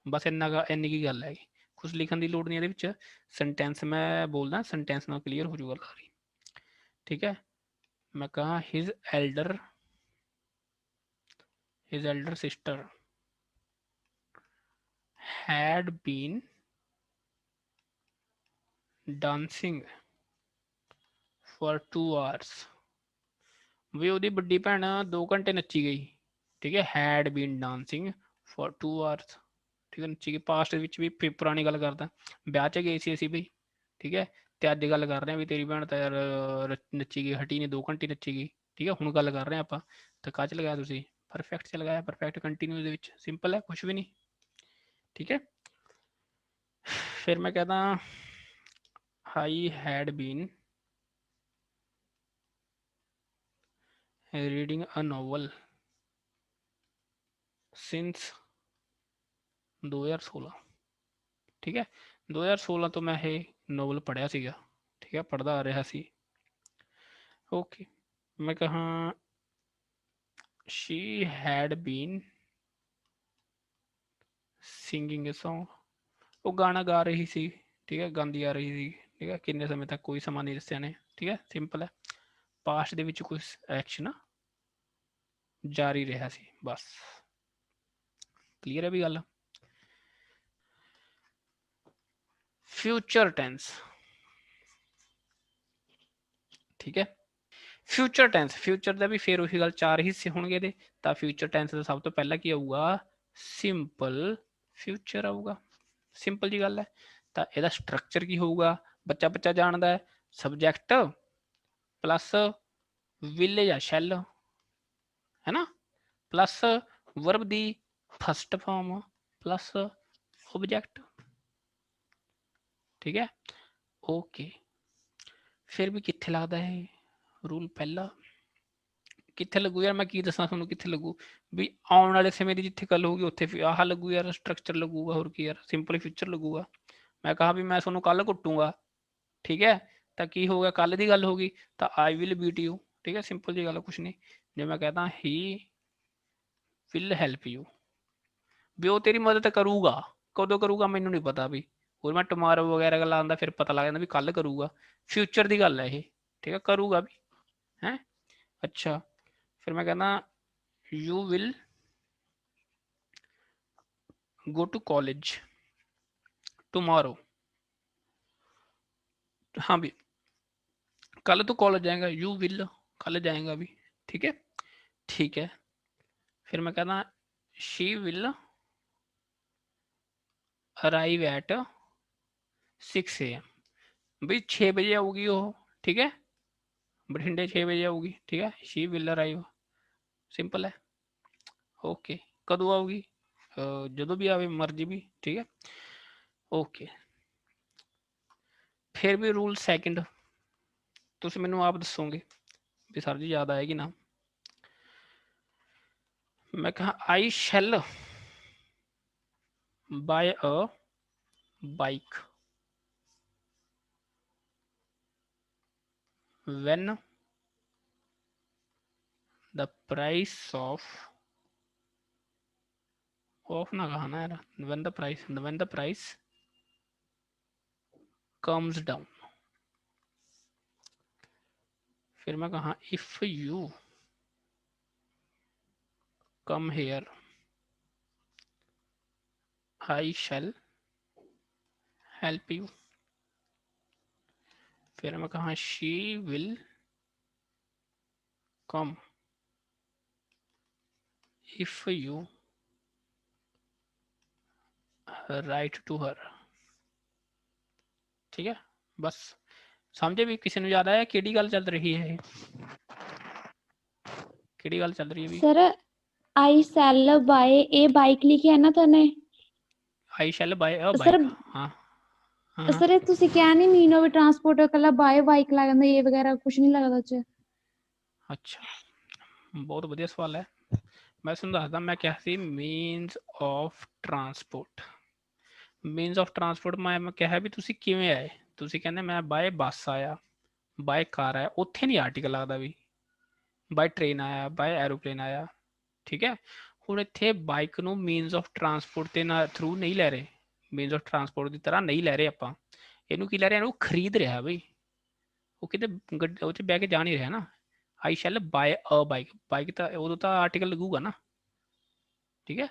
ਬਸ ਇੰਨੀ ਕੀ ਗੱਲ ਹੈਗੀ। ਕੁਝ ਲਿਖਣ ਦੀ ਲੋੜ ਨਹੀਂ ਇਹਦੇ ਵਿੱਚ, ਸੈਂਟੈਂਸ ਮੈਂ ਬੋਲਦਾ, ਸੈਂਟੈਂਸ ਨਾਲ ਕਲੀਅਰ ਹੋ ਜਾਊਗਾ ਸਾਰੀ, ਠੀਕ ਹੈ। ਮੈਂ ਕਹਾ his elder sister had been dancing for 2 hours, ਵੀ ਉਹਦੀ ਵੱਡੀ ਭੈਣ 2 ਘੰਟੇ ਨੱਚੀ ਗਈ, ਠੀਕ ਹੈ। had been dancing for 2 hours, ਠੀਕ ਹੈ, ਨੱਚੀ ਗਈ। ਪਾਸਟ ਵਿੱਚ ਵੀ ਪੁਰਾਣੀ ਗੱਲ ਕਰਦਾ, ਵਿਆਹ 'ਚ ਗਏ ਸੀ ਅਸੀਂ ਬਈ, ਠੀਕ ਹੈ। ਤੇ ਅੱਜ ਗੱਲ ਕਰ ਰਹੇ ਹਾਂ ਵੀ ਤੇਰੀ ਭੈਣ ਤਾਂ ਯਾਰ ਨੱਚੀ ਗਈ, ਹਟੀ ਨਹੀਂ, 2 ਘੰਟੇ ਨੱਚੀ ਗਈ, ਠੀਕ ਹੈ। ਹੁਣ ਗੱਲ ਕਰ ਰਹੇ ਹਾਂ ਆਪਾਂ, ਤਾਂ ਕਾਹ 'ਚ ਲਗਾਇਆ ਤੁਸੀਂ? ਪਰਫੈਕਟ 'ਚ ਲਗਾਇਆ, ਪਰਫੈਕਟ ਕੰਟੀਨਿਊਸ ਦੇ ਵਿੱਚ, ਸਿੰਪਲ ਹੈ, ਕੁਛ ਵੀ ਨਹੀਂ, ਠੀਕ ਹੈ। ਫਿਰ ਮੈਂ कहता I had been reading a novel since 2016, ਠੀਕ ਹੈ। 2016 ਤੋਂ ਮੈਂ ਇਹ ਨੋਵਲ ਪੜ੍ਹਿਆ ਸੀਗਾ, ਠੀਕ ਹੈ, ਪੜ੍ਹਦਾ ਆ ਰਿਹਾ ਸੀ। ਓਕੇ, ਮੈਂ ਕਹਾਂ she had been singing a song, ਉਹ ਗਾਣਾ ਗਾ ਰਹੀ ਸੀ, ਠੀਕ ਹੈ, ਗਾਉਂਦੀ ਆ ਰਹੀ ਸੀ, ਠੀਕ ਹੈ। ਕਿੰਨੇ ਸਮੇਂ ਤੱਕ, ਕੋਈ ਸਮਾਂ ਨਹੀਂ ਦੱਸਿਆ ਨੇ, ਠੀਕ ਹੈ, ਸਿੰਪਲ ਹੈ। ਪਾਸਟ ਦੇ ਵਿੱਚ ਕੁਝ ਐਕਸ਼ਨ ਜਾਰੀ ਰਿਹਾ ਸੀ, ਬਸ, ਕਲੀਅਰ ਹੈ ਵੀ ਗੱਲ। ਫਿਊਚਰ ਟੈਂਸ, ਠੀਕ ਹੈ। ਫਿਊਚਰ ਟੈਂਸ, ਫਿਊਚਰ ਦਾ ਵੀ ਫਿਰ ਉਹੀ ਗੱਲ, 4 ਹਿੱਸੇ ਹੋਣਗੇ ਇਹਦੇ। ਤਾਂ ਫਿਊਚਰ ਟੈਂਸ ਦਾ ਸਭ ਤੋਂ ਪਹਿਲਾਂ ਕੀ ਆਊਗਾ? ਸਿੰਪਲ ਫਿਊਚਰ ਆਊਗਾ, ਸਿੰਪਲ ਜੀ ਗੱਲ ਹੈ। ਤਾਂ ਇਹਦਾ ਸਟਰਕਚਰ ਕੀ ਹੋਊਗਾ? ਬੱਚਾ ਬੱਚਾ ਜਾਣਦਾ ਹੈ, ਸਬਜੈਕਟ ਪਲੱਸ ਵਿਲ ਜਾਂ ਸ਼ੈਲ, ਹੈ ਨਾ, ਪਲੱਸ ਵਰਬ ਦੀ ਫਸਟ ਫਾਰਮ ਪਲੱਸ ਓਬਜੈਕਟ, ਠੀਕ ਹੈ। ਓਕੇ, ਫਿਰ ਵੀ ਕਿੱਥੇ ਲੱਗਦਾ ਹੈ ਰੂਲ? ਪਹਿਲਾ ਕਿੱਥੇ ਲੱਗੂ ਯਾਰ, ਮੈਂ ਕੀ ਦੱਸਾਂ ਤੁਹਾਨੂੰ ਕਿੱਥੇ ਲੱਗੂ? ਵੀ ਆਉਣ ਵਾਲੇ ਸਮੇਂ ਦੀ ਜਿੱਥੇ ਗੱਲ ਹੋਊਗੀ ਉੱਥੇ ਫਿਰ ਆਹ ਲੱਗੂ ਯਾਰ, ਸਟਰਕਚਰ ਲੱਗੂਗਾ, ਹੋਰ ਕੀ ਯਾਰ, ਸਿੰਪਲ ਫਿਊਚਰ ਲੱਗੂਗਾ। ਮੈਂ ਕਹਾ ਵੀ ਮੈਂ ਤੁਹਾਨੂੰ ਕੱਲ ਕੁੱਟੂਗਾ, ਠੀਕ ਹੈ, ਤਾਂ ਕੀ ਹੋ ਗਿਆ? ਕੱਲ ਦੀ ਗੱਲ ਹੋ ਗਈ, ਤਾਂ ਆਈ ਵਿਲ ਬੀਟ ਯੂ, ਠੀਕ ਹੈ, ਸਿੰਪਲ ਜੀ ਗੱਲ, ਕੁਛ ਨਹੀਂ। ਜੇ ਮੈਂ ਕਹਦਾ ਹੀ ਵਿਲ ਹੈਲਪ ਯੂ, ਵੀ ਉਹ ਤੇਰੀ ਮਦਦ ਕਰੂਗਾ, ਕਦੋਂ ਕਰੂਗਾ ਮੈਨੂੰ ਨਹੀਂ ਪਤਾ ਵੀ, ਹੋਰ ਮੈਂ ਟੁਮਾਰੋ ਵਗੈਰਾ ਗੱਲਾਂ ਆਉਂਦਾ ਫਿਰ ਪਤਾ ਲੱਗ ਜਾਂਦਾ ਵੀ ਕੱਲ ਕਰੂਗਾ, ਫਿਊਚਰ ਦੀ ਗੱਲ ਹੈ ਇਹ, ਠੀਕ ਹੈ, ਕਰੂਗਾ ਵੀ ਹੈ। ਅੱਛਾ, ਫਿਰ ਮੈਂ ਕਹਿੰਦਾ you will go to college tomorrow, हाँ भी कल तो कॉलेज जाएगा, यू विल कल जाएगा भी, ठीक है, ठीक है। फिर मैं कहता she will arrive at 6 AM, भाई 6 बजे आऊगी वो, ठीक है, बठिंडे 6 बजे आऊगी, ठीक है। शी विल अराइव, सिंपल है। ओके, कदों आऊगी? जो भी आवे, मर्जी भी, ठीक है। ओके, फिर भी रूल सैकेंड तुम मैनू आप दसोगे भी सर जी याद आएगी ना। मैं कहा I shall buy a bike when the price of ना कहा ना यार, when the price comes down। फिर मैं कहा if you come here I shall help you। फिर मैं कहा she will come if you write to her, ठीक है। बस समझे भी? किसी ने याद आया केड़ी गल चल रही है? केड़ी गल चल रही है भी? Sir I sell buy a bike लिखिਆ ਨਾ ਤਨੇ? I shall buy a sir bike, हाँ हाँ ਸਰ ਤੁਸੀਂ ਕਿਹਾ ਨਹੀਂ ਮੀਨੋ ਵੀ ਟਰਾਂਸਪੋਰਟ ਕੱਲਾ ਬਾਏ ਬਾਈਕ ਲੱਗਦਾ, ਇਹ ਵਗੈਰਾ ਕੁਝ ਨਹੀਂ ਲੱਗਦਾ ਚ। अच्छा, बहुत बढ़िया सवाल है। ਮੈਂ ਤੁਹਾਨੂੰ ਦੱਸਦਾ ਮੈਂ ਕਿਹਾ ਸੀ means of transport. Means of transport ਮੈਂ ਕਿਹਾ ਵੀ ਤੁਸੀਂ ਕਿਵੇਂ ਆਏ, ਤੁਸੀਂ ਕਹਿੰਦੇ ਮੈਂ ਬਾਏ ਬੱਸ ਆਇਆ, ਬਾਏ ਕਾਰ ਆਇਆ, ਉੱਥੇ ਨਹੀਂ ਆਰਟੀਕਲ ਲੱਗਦਾ ਵੀ ਬਾਏ ਟ੍ਰੇਨ ਆਇਆ, ਬਾਏ ਐਰੋਪਲੇਨ ਆਇਆ। ਠੀਕ ਹੈ, ਹੁਣ ਇੱਥੇ ਬਾਈਕ ਨੂੰ ਮੀਨਸ ਆਫ ਟਰਾਂਸਪੋਰਟ ਦੇ ਨਾਲ ਥਰੂ ਨਹੀਂ ਲੈ ਰਹੇ, ਮੀਨਸ ਆਫ ਟਰਾਂਸਪੋਰਟ ਦੀ ਤਰ੍ਹਾਂ ਨਹੀਂ ਲੈ ਰਹੇ ਆਪਾਂ। ਇਹਨੂੰ ਕੀ ਲੈ ਰਹੇ, ਇਹਨੂੰ ਖਰੀਦ ਰਿਹਾ ਬਈ, ਉਹ ਕਿਤੇ ਉਹ 'ਚ ਬਹਿ ਕੇ ਜਾ ਨਹੀਂ ਰਿਹਾ ਨਾ। ਆਈ ਸ਼ੈਲ ਬਾਏ ਅ ਬਾਈਕ, ਬਾਈਕ ਤਾਂ ਉਦੋਂ ਤਾਂ ਆਰਟੀਕਲ ਲੱਗੂਗਾ ਨਾ। ਠੀਕ ਹੈ,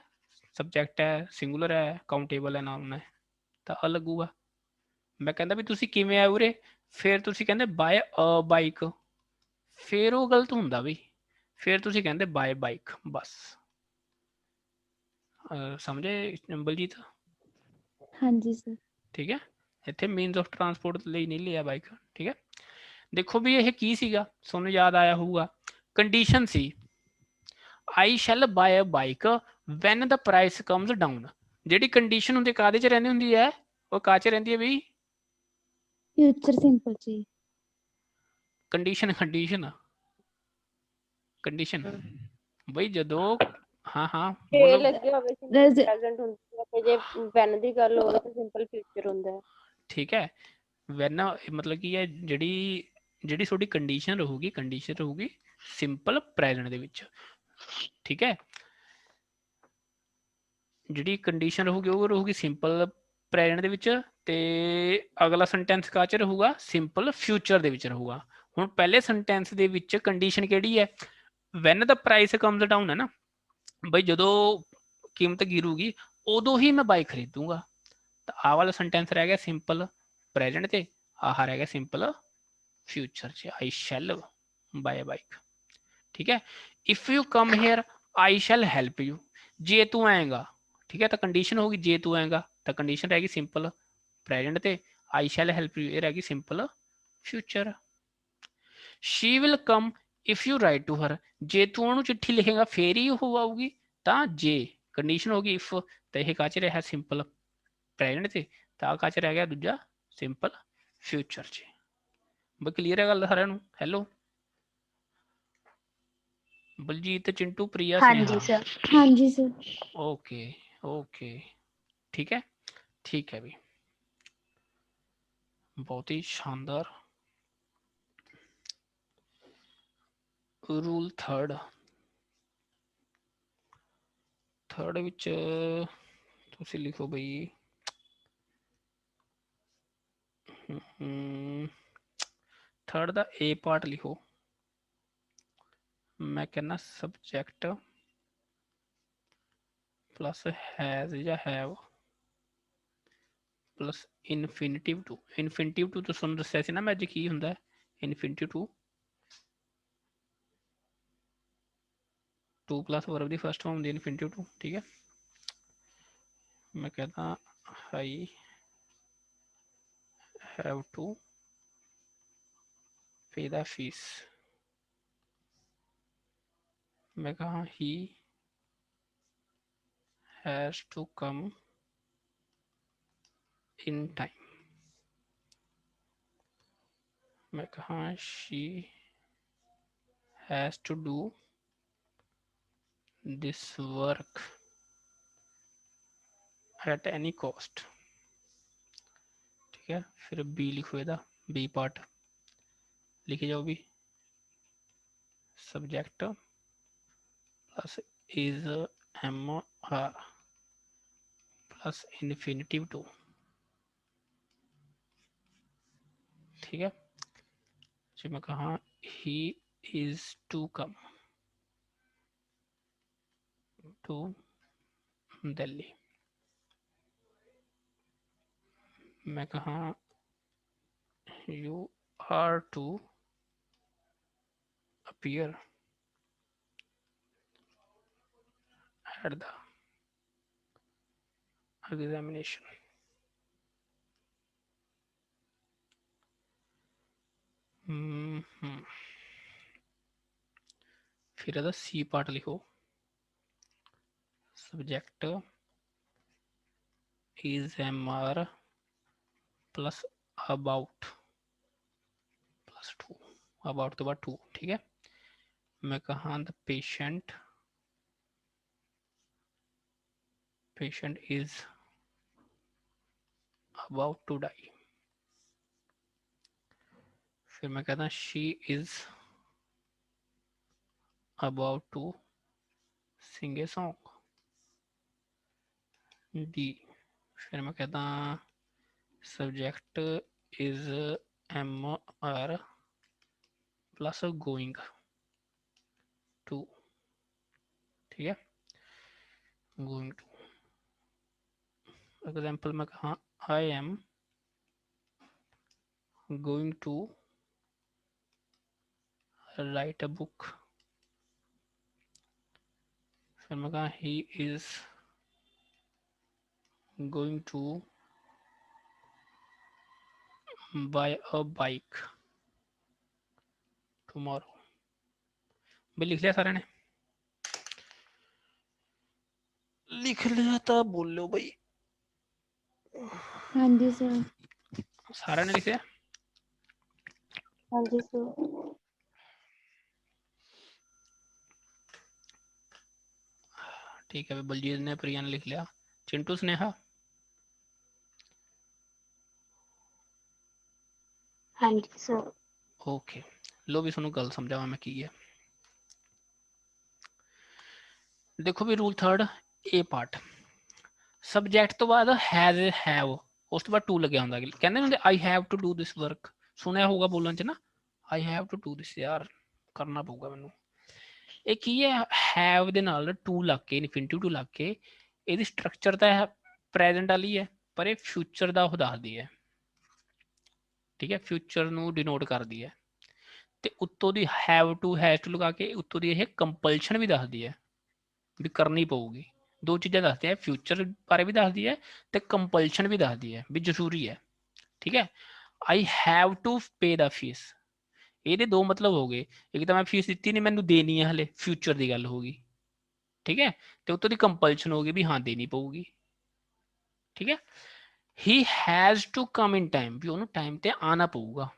ਸਬਜੈਕਟ ਹੈ, ਸਿੰਗੂਲਰ ਹੈ, ਕਾਊਂਟੇਬਲ ਹੈ, ਨਾਮ ਹੈ, ਤਾਂ ਅ ਲੱਗੂਗਾ। ਮੈਂ ਕਹਿੰਦਾ ਵੀ ਤੁਸੀਂ ਕਿਵੇਂ ਆਏ ਉਰੇ, ਫਿਰ ਤੁਸੀਂ ਕਹਿੰਦੇ ਬਾਏ ਅ ਬਾਈਕ, ਫਿਰ ਉਹ ਗਲਤ ਹੁੰਦਾ ਬਈ, ਫਿਰ ਤੁਸੀਂ ਕਹਿੰਦੇ ਬਾਏ ਬਾਈਕ ਬਸ। ਸਮਝੇ ਬਲਜੀਤ? ਹਾਂਜੀ ਸਰ। ਠੀਕ ਹੈ, ਇੱਥੇ ਮੀਨਸ ਆਫ ਟਰਾਂਸਪੋਰਟ ਲਈ ਨਹੀਂ ਲਿਆ ਬਾਈਕ। ਠੀਕ ਹੈ, ਦੇਖੋ ਵੀ ਇਹ ਕੀ ਸੀਗਾ, ਤੁਹਾਨੂੰ ਯਾਦ ਆਇਆ ਹੋਊਗਾ, ਕੰਡੀਸ਼ਨ ਸੀ ਆਈ ਸ਼ੈਲ ਬਾਏ ਅ ਬਾਈਕ ਵੈਨ ਦਾ ਪ੍ਰਾਈਸ ਕਮਸ ਡਾਊਨ। ਜਿਹੜੀ ਕੰਡੀਸ਼ਨ ਹੁੰਦੀ ਕਾਹਦੇ 'ਚ ਰਹਿੰਦੀ ਹੁੰਦੀ ਹੈ, ਉਹ ਕਾਹ 'ਚ ਰਹਿੰਦੀ ਹੈ ਬਈ? ਫਿਊਚਰ ਸਿੰਪਲ ਜੀ। ਕੰਡੀਸ਼ਨ ਕੰਡੀਸ਼ਨ ਕੰਡੀਸ਼ਨ ਬਈ ਜਦੋਂ, ਹਾਂ ਹਾਂ ਜੇ ਬੋਲੋ। ਲੱਗੇ ਹੋਵੇ ਸਿੰਪਲ ਪ੍ਰੈਜ਼ੈਂਟ ਹੁੰਦੀ ਹੈ, ਤੇ ਜੇ ਵੈਨ ਦੀ ਗੱਲ ਹੋਵੇ ਤਾਂ ਸਿੰਪਲ ਫਿਊਚਰ ਹੁੰਦਾ ਹੈ। ਠੀਕ ਹੈ, ਵੈਨ ਮਤਲਬ ਕੀ ਹੈ, ਜਿਹੜੀ ਜਿਹੜੀ ਤੁਹਾਡੀ ਕੰਡੀਸ਼ਨ ਰਹੂਗੀ ਸਿੰਪਲ ਪ੍ਰੈਜ਼ੈਂਟ ਦੇ ਵਿੱਚ। ਠੀਕ ਹੈ, ਜਿਹੜੀ ਕੰਡੀਸ਼ਨ ਰਹੂਗੀ ਉਹ ਰਹੂਗੀ ਸਿੰਪਲ ਪ੍ਰੈਜ਼ੈਂਟ ਦੇ ਵਿੱਚ, ਤੇ ਅਗਲਾ ਸੈਂਟੈਂਸ ਕਾਹ 'ਚ ਰਹੂਗਾ, ਸਿੰਪਲ ਫਿਊਚਰ ਦੇ ਵਿੱਚ ਰਹੂਗਾ। ਹੁਣ ਪਹਿਲੇ ਸੈਂਟੈਂਸ ਦੇ ਵਿੱਚ ਕੰਡੀਸ਼ਨ ਕਿਹੜੀ ਹੈ, ਵੈਨ ਦਾ ਪ੍ਰਾਈਸ ਕਮਸ ਡਾਊਨ ਹੈ ਨਾ ਬਈ, ਜਦੋਂ ਕੀਮਤ ਗਿਰੂਗੀ ਉਦੋਂ ਹੀ ਮੈਂ ਬਾਈਕ ਖਰੀਦੂੰਗਾ। ਤਾਂ ਆਹ ਵਾਲਾ ਸੈਂਟੈਂਸ ਰਹਿ ਗਿਆ ਸਿੰਪਲ ਪ੍ਰੈਜ਼ੈਂਟ ਤੇ, ਆਹ ਰਹਿ ਗਿਆ ਸਿੰਪਲ ਫਿਊਚਰ 'ਚ, ਆਈ ਸ਼ੈਲ ਬਾਏ ਬਾਈਕ। ਠੀਕ ਹੈ, if you come here I shall help you, ਜੇ ਤੂੰ ਆਏਗਾ। ਠੀਕ ਹੈ, ਤਾਂ ਕੰਡੀਸ਼ਨ ਹੋਗੀ ਜੇ ਤੂੰ ਆਏਗਾ, ਤਾਂ ਕੰਡੀਸ਼ਨ ਰਹਿ ਗਈ ਸਿੰਪਲ ਪ੍ਰੈਜ਼ੈਂਟ ਤੇ, ਆਈ ਸ਼ੈਲ ਹੈਲਪ ਯੂ ਇਹ ਰਹਿ ਗਈ simple future. She will come if you write to her, ਜੇ ਤੂੰ ਉਹਨੂੰ ਚਿੱਠੀ ਲਿਖੇਗਾ ਫੇਰ ਹੀ ਉਹ ਆਊਗੀ। ਤਾਂ ਜੇ ਕੰਡੀਸ਼ਨ ਹੋ ਗਈ ਇਫ, ਤਾਂ ਇਹ ਕਾਹ 'ਚ ਰਿਹਾ ਸਿੰਪਲ ਪ੍ਰੈਜ਼ੈਂਟ ਤੇ, ਤਾਂ ਕਾਹ 'ਚ ਰਹਿ ਗਿਆ ਦੂਜਾ ਸਿੰਪਲ ਫਿਊਚਰ 'ਚ। ਬਈ ਕਲੀਅਰ ਹੈ ਗੱਲ ਸਾਰਿਆਂ ਨੂੰ? ਹੈਲੋ ਬਲਜੀਤ, ਚਿੰਟੂ, ਪ੍ਰਿਆ, ਹਾਂਜੀ ਸਨੇਹਾ। ਸਰ। ਹਾਂਜੀ ਸਰ। ਓਕੇ ਓਕੇ, ਠੀਕ ਹੈ, ਠੀਕ ਹੈ ਵੀ, ਬਹੁਤ ਹੀ ਸ਼ਾਨਦਾਰ। ਰੂਲ ਥਰਡ ਵਿੱਚ ਤੁਸੀਂ ਲਿਖੋ ਬਈ, ਥਰਡ ਦਾ ਏ ਪਾਰਟ ਲਿਖੋ। ਮੈਂ ਕਹਿੰਦਾ ਸਬਜੈਕਟ ਪਲੱਸ ਹੈਜ਼ ਜਾਂ ਹੈਵ ਪਲੱਸ ਇਨਫਿਨਿਟਿਵ ਟੂ। ਇਨਫਿਨਿਟਿਵ ਟੂ ਤਾਂ ਤੁਹਾਨੂੰ ਦੱਸਿਆ ਸੀ ਨਾ ਮੈਂ ਅੱਜ ਕੀ ਹੁੰਦਾ, ਇਨਫਿਨਿਟਿਵ ਟੂ ਪਲੱਸ ਵਰਬ ਦੀ ਫਸਟ ਫਾਰਮ ਹੁੰਦੀ ਇਨਫਿਨਿਟਿਵ ਟੂ। ਠੀਕ ਹੈ, ਮੈਂ कहता I have to pay the fees। मैं कहा he has to come in time। मैं कहा she has to do this work at any cost। ठीक है, फिर बी लिखो, ਇਹਦਾ बी पार्ट लिखे जाओ भी, subject plus is am are plus infinitive to. ठीक है, जो मैं कहा he is to come to Delhi. मैं कहा you are to appear at the examination। फिर ਇਹਦਾ सी पार्ट लिखो, subject is mr plus about plus two, about तो बाद टू। ठीक है, मैं कहा the patient patient is about to die, फिर मैं कहता she is about to sing a song. D, फिर मैं कहता subject is MR plus going to, ठीक है, going to. एग्जाम्पल में कहा I am going to write a book, फिर मैं कहा he is going to buy a bike tomorrow. भाई लिख लिया सारे ने? लिख लिया तो बोलो भाई। हाँ जी सर। सारा ने लिख लिया? हाँ जी सर। ठीक है भाई, बलजीत ने, प्रिया ने लिख लिया, चिंटू, स्नेहा? हाँ जी सर। ओके, लो भी सुनो गल समझावा मैं की है। देखो भी rule third A part, subject तो बाद हैज हैव, उस तो बाद टू लगे ਹੁੰਦਾ ਕਹਿੰਦੇ ਹੁੰਦੇ I have to do this work, ਸੁਣਿਆ ਹੋਊਗਾ ਬੋਲਣ ਚ ਨਾ, I have to do this, यार ਕਰਨਾ ਪਊਗਾ ਮੈਨੂੰ। ਇਹ ਕੀ ਹੈ, हैव ਦੇ ਨਾਲ टू ਲੱਗ ਕੇ, ਇਨਫਿਨਿਟਿਵ ਟੂ ਲੱਗ ਕੇ, ਇਹਦੀ ਸਟਰਕਚਰ ਤਾਂ ਪ੍ਰੈਜ਼ੈਂਟ ਵਾਲੀ ਹੈ ਪਰ ਇਹ ਫਿਊਚਰ ਦਾ ਉਹ ਦੱਸਦੀ ਹੈ, ਠੀਕ ਹੈ, ਫਿਊਚਰ ਨੂੰ ਡਿਨੋਟ ਕਰਦੀ ਹੈ। ਤੇ ਉੱਤੋਂ ਦੀ हैव टू हैज टू ਲਗਾ ਕੇ ਉੱਤੋਂ ਦੀ ਇਹ ਕੰਪਲਸ਼ਨ ਵੀ ਦੱਸਦੀ ਹੈ ਵੀ ਕਰਨੀ ਪਊਗੀ। ਦੋ ਚੀਜ਼ਾਂ ਦੱਸਦੇ ਆ, ਫਿਊਚਰ ਬਾਰੇ ਵੀ ਦੱਸਦੀ ਹੈ ਤੇ ਕੰਪਲਸ਼ਨ ਵੀ ਦੱਸਦੀ ਹੈ ਵੀ ਜ਼ਰੂਰੀ ਹੈ, ਠੀਕ ਹੈ। I have to pay the fee, ਇਹਦੇ ਦੋ ਮਤਲਬ ਹੋ ਗਏ, ਇੱਕ ਤਾਂ ਮੈਂ ਫੀਸ ਦਿੱਤੀ ਨਹੀਂ, ਮੈਨੂੰ ਦੇਣੀ ਹੈ ਹਲੇ, ਫਿਊਚਰ ਦੀ ਗੱਲ ਹੋ ਗਈ, ਠੀਕ ਹੈ, ਤੇ ਉੱਤੋਂ ਦੀ ਕੰਪਲਸ਼ਨ ਹੋ ਗਈ ਵੀ ਹਾਂ ਦੇਣੀ ਪਊਗੀ, ਠੀਕ ਹੈ। He has to come in time, ਵੀ ਉਹਨੂੰ ਟਾਈਮ ਤੇ ਆਣਾ ਪਊਗਾ,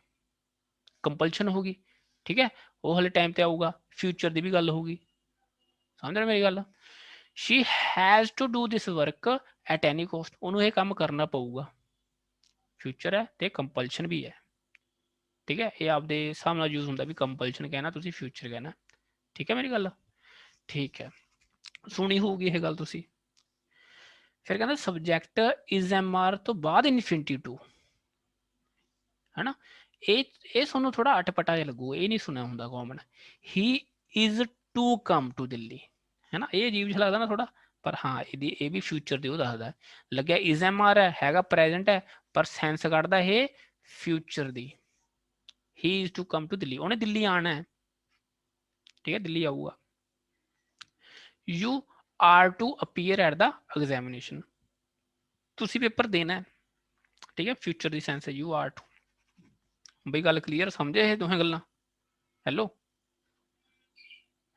ਕੰਪਲਸ਼ਨ ਹੋ ਗਈ, ਠੀਕ ਹੈ, ਉਹ ਹਲੇ ਟਾਈਮ ਤੇ ਆਊਗਾ, ਫਿਊਚਰ ਦੀ ਵੀ ਗੱਲ ਹੋਊਗੀ, ਸਮਝ ਰਹੇ ਮੇਰੀ ਗੱਲ। she has to do this work at any cost, ਉਹਨੂੰ ਇਹ ਕੰਮ ਕਰਨਾ ਪਊਗਾ, ਫਿਊਚਰ ਹੈ ਤੇ ਕੰਪਲਸ਼ਨ ਵੀ ਹੈ, ਠੀਕ ਹੈ। ਇਹ ਆਪਦੇ ਹਿਸਾਬ ਨਾਲ ਯੂਜ਼ ਹੁੰਦਾ ਵੀ ਕੰਪਲਸ਼ਨ ਕਹਿਣਾ ਤੁਸੀਂ ਫਿਊਚਰ ਕਹਿਣਾ, ਠੀਕ ਹੈ ਮੇਰੀ ਗੱਲ, ਠੀਕ ਹੈ, ਸੁਣੀ ਹੋਊਗੀ ਇਹ ਗੱਲ ਤੁਸੀਂ। ਫਿਰ ਕਹਿੰਦਾ ਸਬਜੈਕਟ ਇਜ਼ ਐਮ ਆਰ ਤੋਂ ਬਾਅਦ ਇਨਫਿਨਿਟੀ ਟੂ, ਹੈ ਨਾ, ਇਹ ਤੁਹਾਨੂੰ ਥੋੜਾ ਅਟਪਟਾ ਜਿਹਾ ਲੱਗੂ, ਇਹ ਨਹੀਂ ਸੁਣਿਆ ਹੁੰਦਾ common. He is to come to Delhi, ਹੈ ਨਾ, ਇਹ ਅਜੀਬ ਜਿਹਾ ਲੱਗਦਾ ਨਾ ਥੋੜਾ, ਪਰ ਹਾਂ ਇਹਦੀ ਇਹ ਵੀ ਫਿਊਚਰ ਦੀ ਉਹ ਦੱਸਦਾ, ਲੱਗਿਆ ਇਜ਼ ਐਮ ਆਰ ਹੈ, ਹੈਗਾ ਪ੍ਰੈਜ਼ੈਂਟ ਹੈ ਪਰ ਸੈਂਸ ਕੱਢਦਾ ਇਹ ਫਿਊਚਰ ਦੀ। He is to come to Delhi, ਉਹਨੇ ਦਿੱਲੀ ਆਣਾ ਹੈ, ਠੀਕ ਹੈ, ਦਿੱਲੀ ਆਊਗਾ। You are to appear at the examination, ਤੁਸੀਂ ਪੇਪਰ ਦੇਣਾ ਹੈ, ਠੀਕ ਹੈ, ਫਿਊਚਰ ਦੀ ਸੈਂਸ ਹੈ ਯੂ ਆਰ ਟੂ। ਬਈ ਗੱਲ ਕਲੀਅਰ, ਸਮਝੇ ਇਹ ਦੋਵੇਂ ਗੱਲਾਂ? ਹੈਲੋ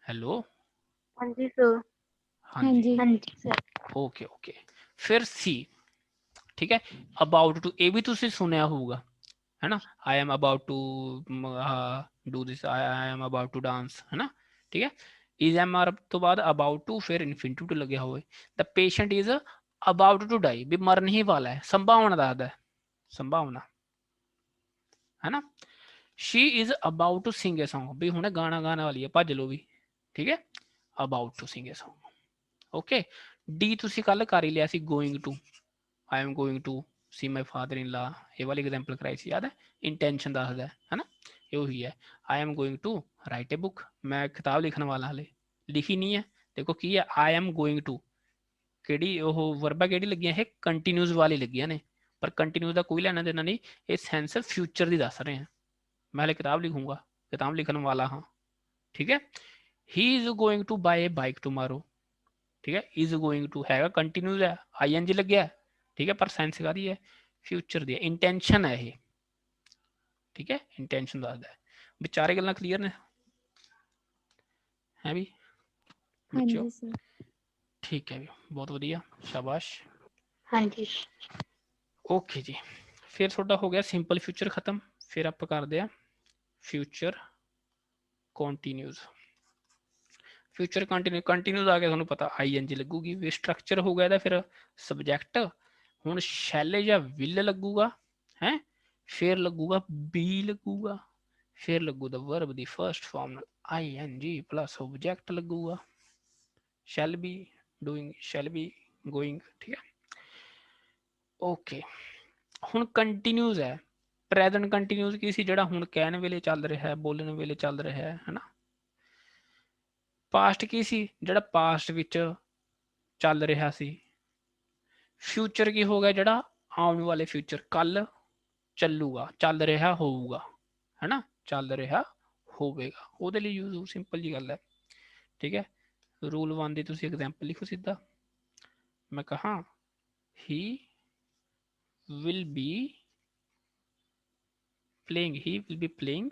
ਹੈਲੋ, हाँ जी सर। हाँ ਹਾਂਜੀ, जी। हाँ जी सर। Okay okay. ਫਿਰ ਸੀ, ਠੀਕ ਹੈ, ਅਬਾਊਟ ਟੂ, ਇਹ ਵੀ ਤੁਸੀਂ ਸੁਣਿਆ ਹੋਊਗਾ, ਹੈ ਨਾ, I am about to do this, I am about to dance, ਹੈ ਨਾ, ਠੀਕ ਹੈ। ਇਜ਼ ਐਮ ਆਰ ਤੋਂ ਬਾਅਦ ਅਬਾਊਟ ਟੂ, ਫਿਰ ਇਨਫਿਨਿਟਿਵ ਟੂ ਲੱਗਿਆ ਹੋਵੇ। The patient is about to die, ਵੀ ਮਰਨ ਹੀ ਵਾਲਾ ਹੈ, ਸੰਭਾਵਨਾ ਦੱਸਦਾ, ਸੰਭਾਵਨਾ, ਹੈ ਨਾ। She is about to sing a song, ਵੀ ਹੁਣੇ ਗਾਣਾ ਗਾਣ ਵਾਲੀ ਹੈ, ਭੱਜ ਲਓ ਵੀ, ਠੀਕ ਹੈ, about to sing a song, okay. D ਤੁਸੀਂ ਕੱਲ ਕਰ ਹੀ ਲਿਆ ਸੀ, going to, I am going to see my father in law, ਇਹ ਵਾਲੀ ਐਗਜ਼ਾਮਪਲ ਕਰਾਈ ਸੀ, ਯਾਦ ਹੈ, ਇੰਟੈਂਸ਼ਨ ਦੱਸਦਾ ਹੈ ਨਾ, ਇਹ ਉਹੀ ਹੈ। I am going to write a book, ਮੈਂ ਕਿਤਾਬ ਲਿਖਣ ਵਾਲਾ, ਹਲੇ ਲਿਖੀ ਨਹੀਂ ਹੈ, ਦੇਖੋ ਕੀ ਹੈ, ਆਈ ਐਮ ਗੋਇੰਗ ਟੂ, ਕਿਹੜੀ ਉਹ ਵਰਬਾ ਕਿਹੜੀ ਲੱਗੀਆਂ, ਇਹ ਕੰਟੀਨਿਊਸ ਵਾਲੀ ਲੱਗੀਆਂ ਨੇ, ਪਰ ਕੰਟੀਨਿਊਸ ਦਾ ਕੋਈ ਲੈਣਾ ਦੇਣਾ ਨਹੀਂ, ਇਹ ਸੈਂਸ ਫਿਊਚਰ ਦੀ ਦੱਸ ਰਹੇ ਹਾਂ, ਮੈਂ ਹਲੇ ਕਿਤਾਬ ਲਿਖੂੰਗਾ, ਕਿਤਾਬ ਲਿਖਣ ਵਾਲਾ ਹਾਂ, ਠੀਕ ਹੈ। He is going to buy a bike tomorrow, ਠੀਕ ਹੈ, ਇਜ਼ ਗੋਇੰਗ ਟੂ ਹੈਗਾ ਕੰਟੀਨਿਊਸ ਹੈ, ਆਈ ਐਨ ਜੀ ਲੱਗਿਆ, ਠੀਕ ਹੈ, ਪਰ ਸੈਂਸ ਕਾਹਦੀ ਹੈ, ਫਿਊਚਰ ਦੀ ਹੈ, ਇੰਟੈਂਸ਼ਨ ਹੈ ਇਹ, ਠੀਕ ਹੈ, ਇੰਟੈਂਸ਼ਨ ਦੱਸਦਾ ਹੈ। ਵਿਚਾਰੇ ਗੱਲਾਂ ਕਲੀਅਰ ਨੇ ਹੈ ਵੀ हाँ ਬੱਚਿਓ? जी सर। ਠੀਕ ਹੈ ਵੀ, ਬਹੁਤ ਵਧੀਆ, ਸ਼ਾਬਾਸ਼, हाँ जी। ਓਕੇ ਜੀ। ਫਿਰ ਤੁਹਾਡਾ ਹੋ ਗਿਆ ਸਿੰਪਲ ਫਿਊਚਰ ਖਤਮ, ਫਿਰ ਆਪਾਂ ਕਰਦੇ ਆ ਫਿਊਚਰ ਕੰਟੀਨਿਊਸ। फ्यूचर कंटिन्यूस आ गया, ਤੁਹਾਨੂੰ ਪਤਾ ਆਈਐਨਜੀ ਲੱਗੂਗੀ। ਵੀ ਸਟਰਕਚਰ ਹੋ ਗਿਆ ਇਹਦਾ ਫਿਰ ਸਬਜੈਕਟ। ਹੁਣ ਸ਼ੈਲ ਜਾਂ ਵਿਲ ਲੱਗੂਗਾ ਹੈ, ਫਿਰ ਲੱਗੂਗਾ ਬੀ ਲੱਗੂਗਾ, ਫਿਰ ਲੱਗੂ ਦਾ ਵਰਬ ਦੀ ਫਰਸਟ ਫਾਰਮ ਨਾਲ ਆਈਐਨਜੀ ਪਲੱਸ ਆਬਜੈਕਟ ਲੱਗੂਗਾ। Shell B doing, shell B going, ਠੀਕ ਹੈ। ਓਕੇ, ਹੁਣ ਕੰਟੀਨਿਊਸ ਹੈ। ਪ੍ਰੈਜ਼ੈਂਟ ਕੰਟੀਨਿਊਸ ਕੀ ਸੀ, ਜਿਹੜਾ ਹੁਣ ਕਹਿਣ ਵੇਲੇ ਚੱਲ ਰਿਹਾ ਹੈ, ਬੋਲਣ ਵੇਲੇ ਚੱਲ ਰਿਹਾ ਹੈ ਨਾ। ਪਾਸਟ ਕੀ ਸੀ, ਜਿਹੜਾ ਪਾਸਟ ਵਿੱਚ ਚੱਲ ਰਿਹਾ ਸੀ। ਫਿਊਚਰ ਕੀ ਹੋ ਗਿਆ, ਜਿਹੜਾ ਆਉਣ ਵਾਲੇ ਫਿਊਚਰ, ਕੱਲ ਚੱਲੂਗਾ, ਚੱਲ ਰਿਹਾ ਹੋਊਗਾ ਹੈ ਨਾ, ਚੱਲ ਰਿਹਾ ਹੋਵੇਗਾ, ਉਹਦੇ ਲਈ ਯੂਜ਼। ਸਿੰਪਲ ਜੀ ਗੱਲ ਹੈ, ਠੀਕ ਹੈ। ਰੂਲ 1 ਦੀ ਤੁਸੀਂ ਐਗਜ਼ਾਮਪਲ ਲਿਖੋ ਸਿੱਧਾ। ਮੈਂ ਕਹਾਂ ਹੀ will be playing, he will be playing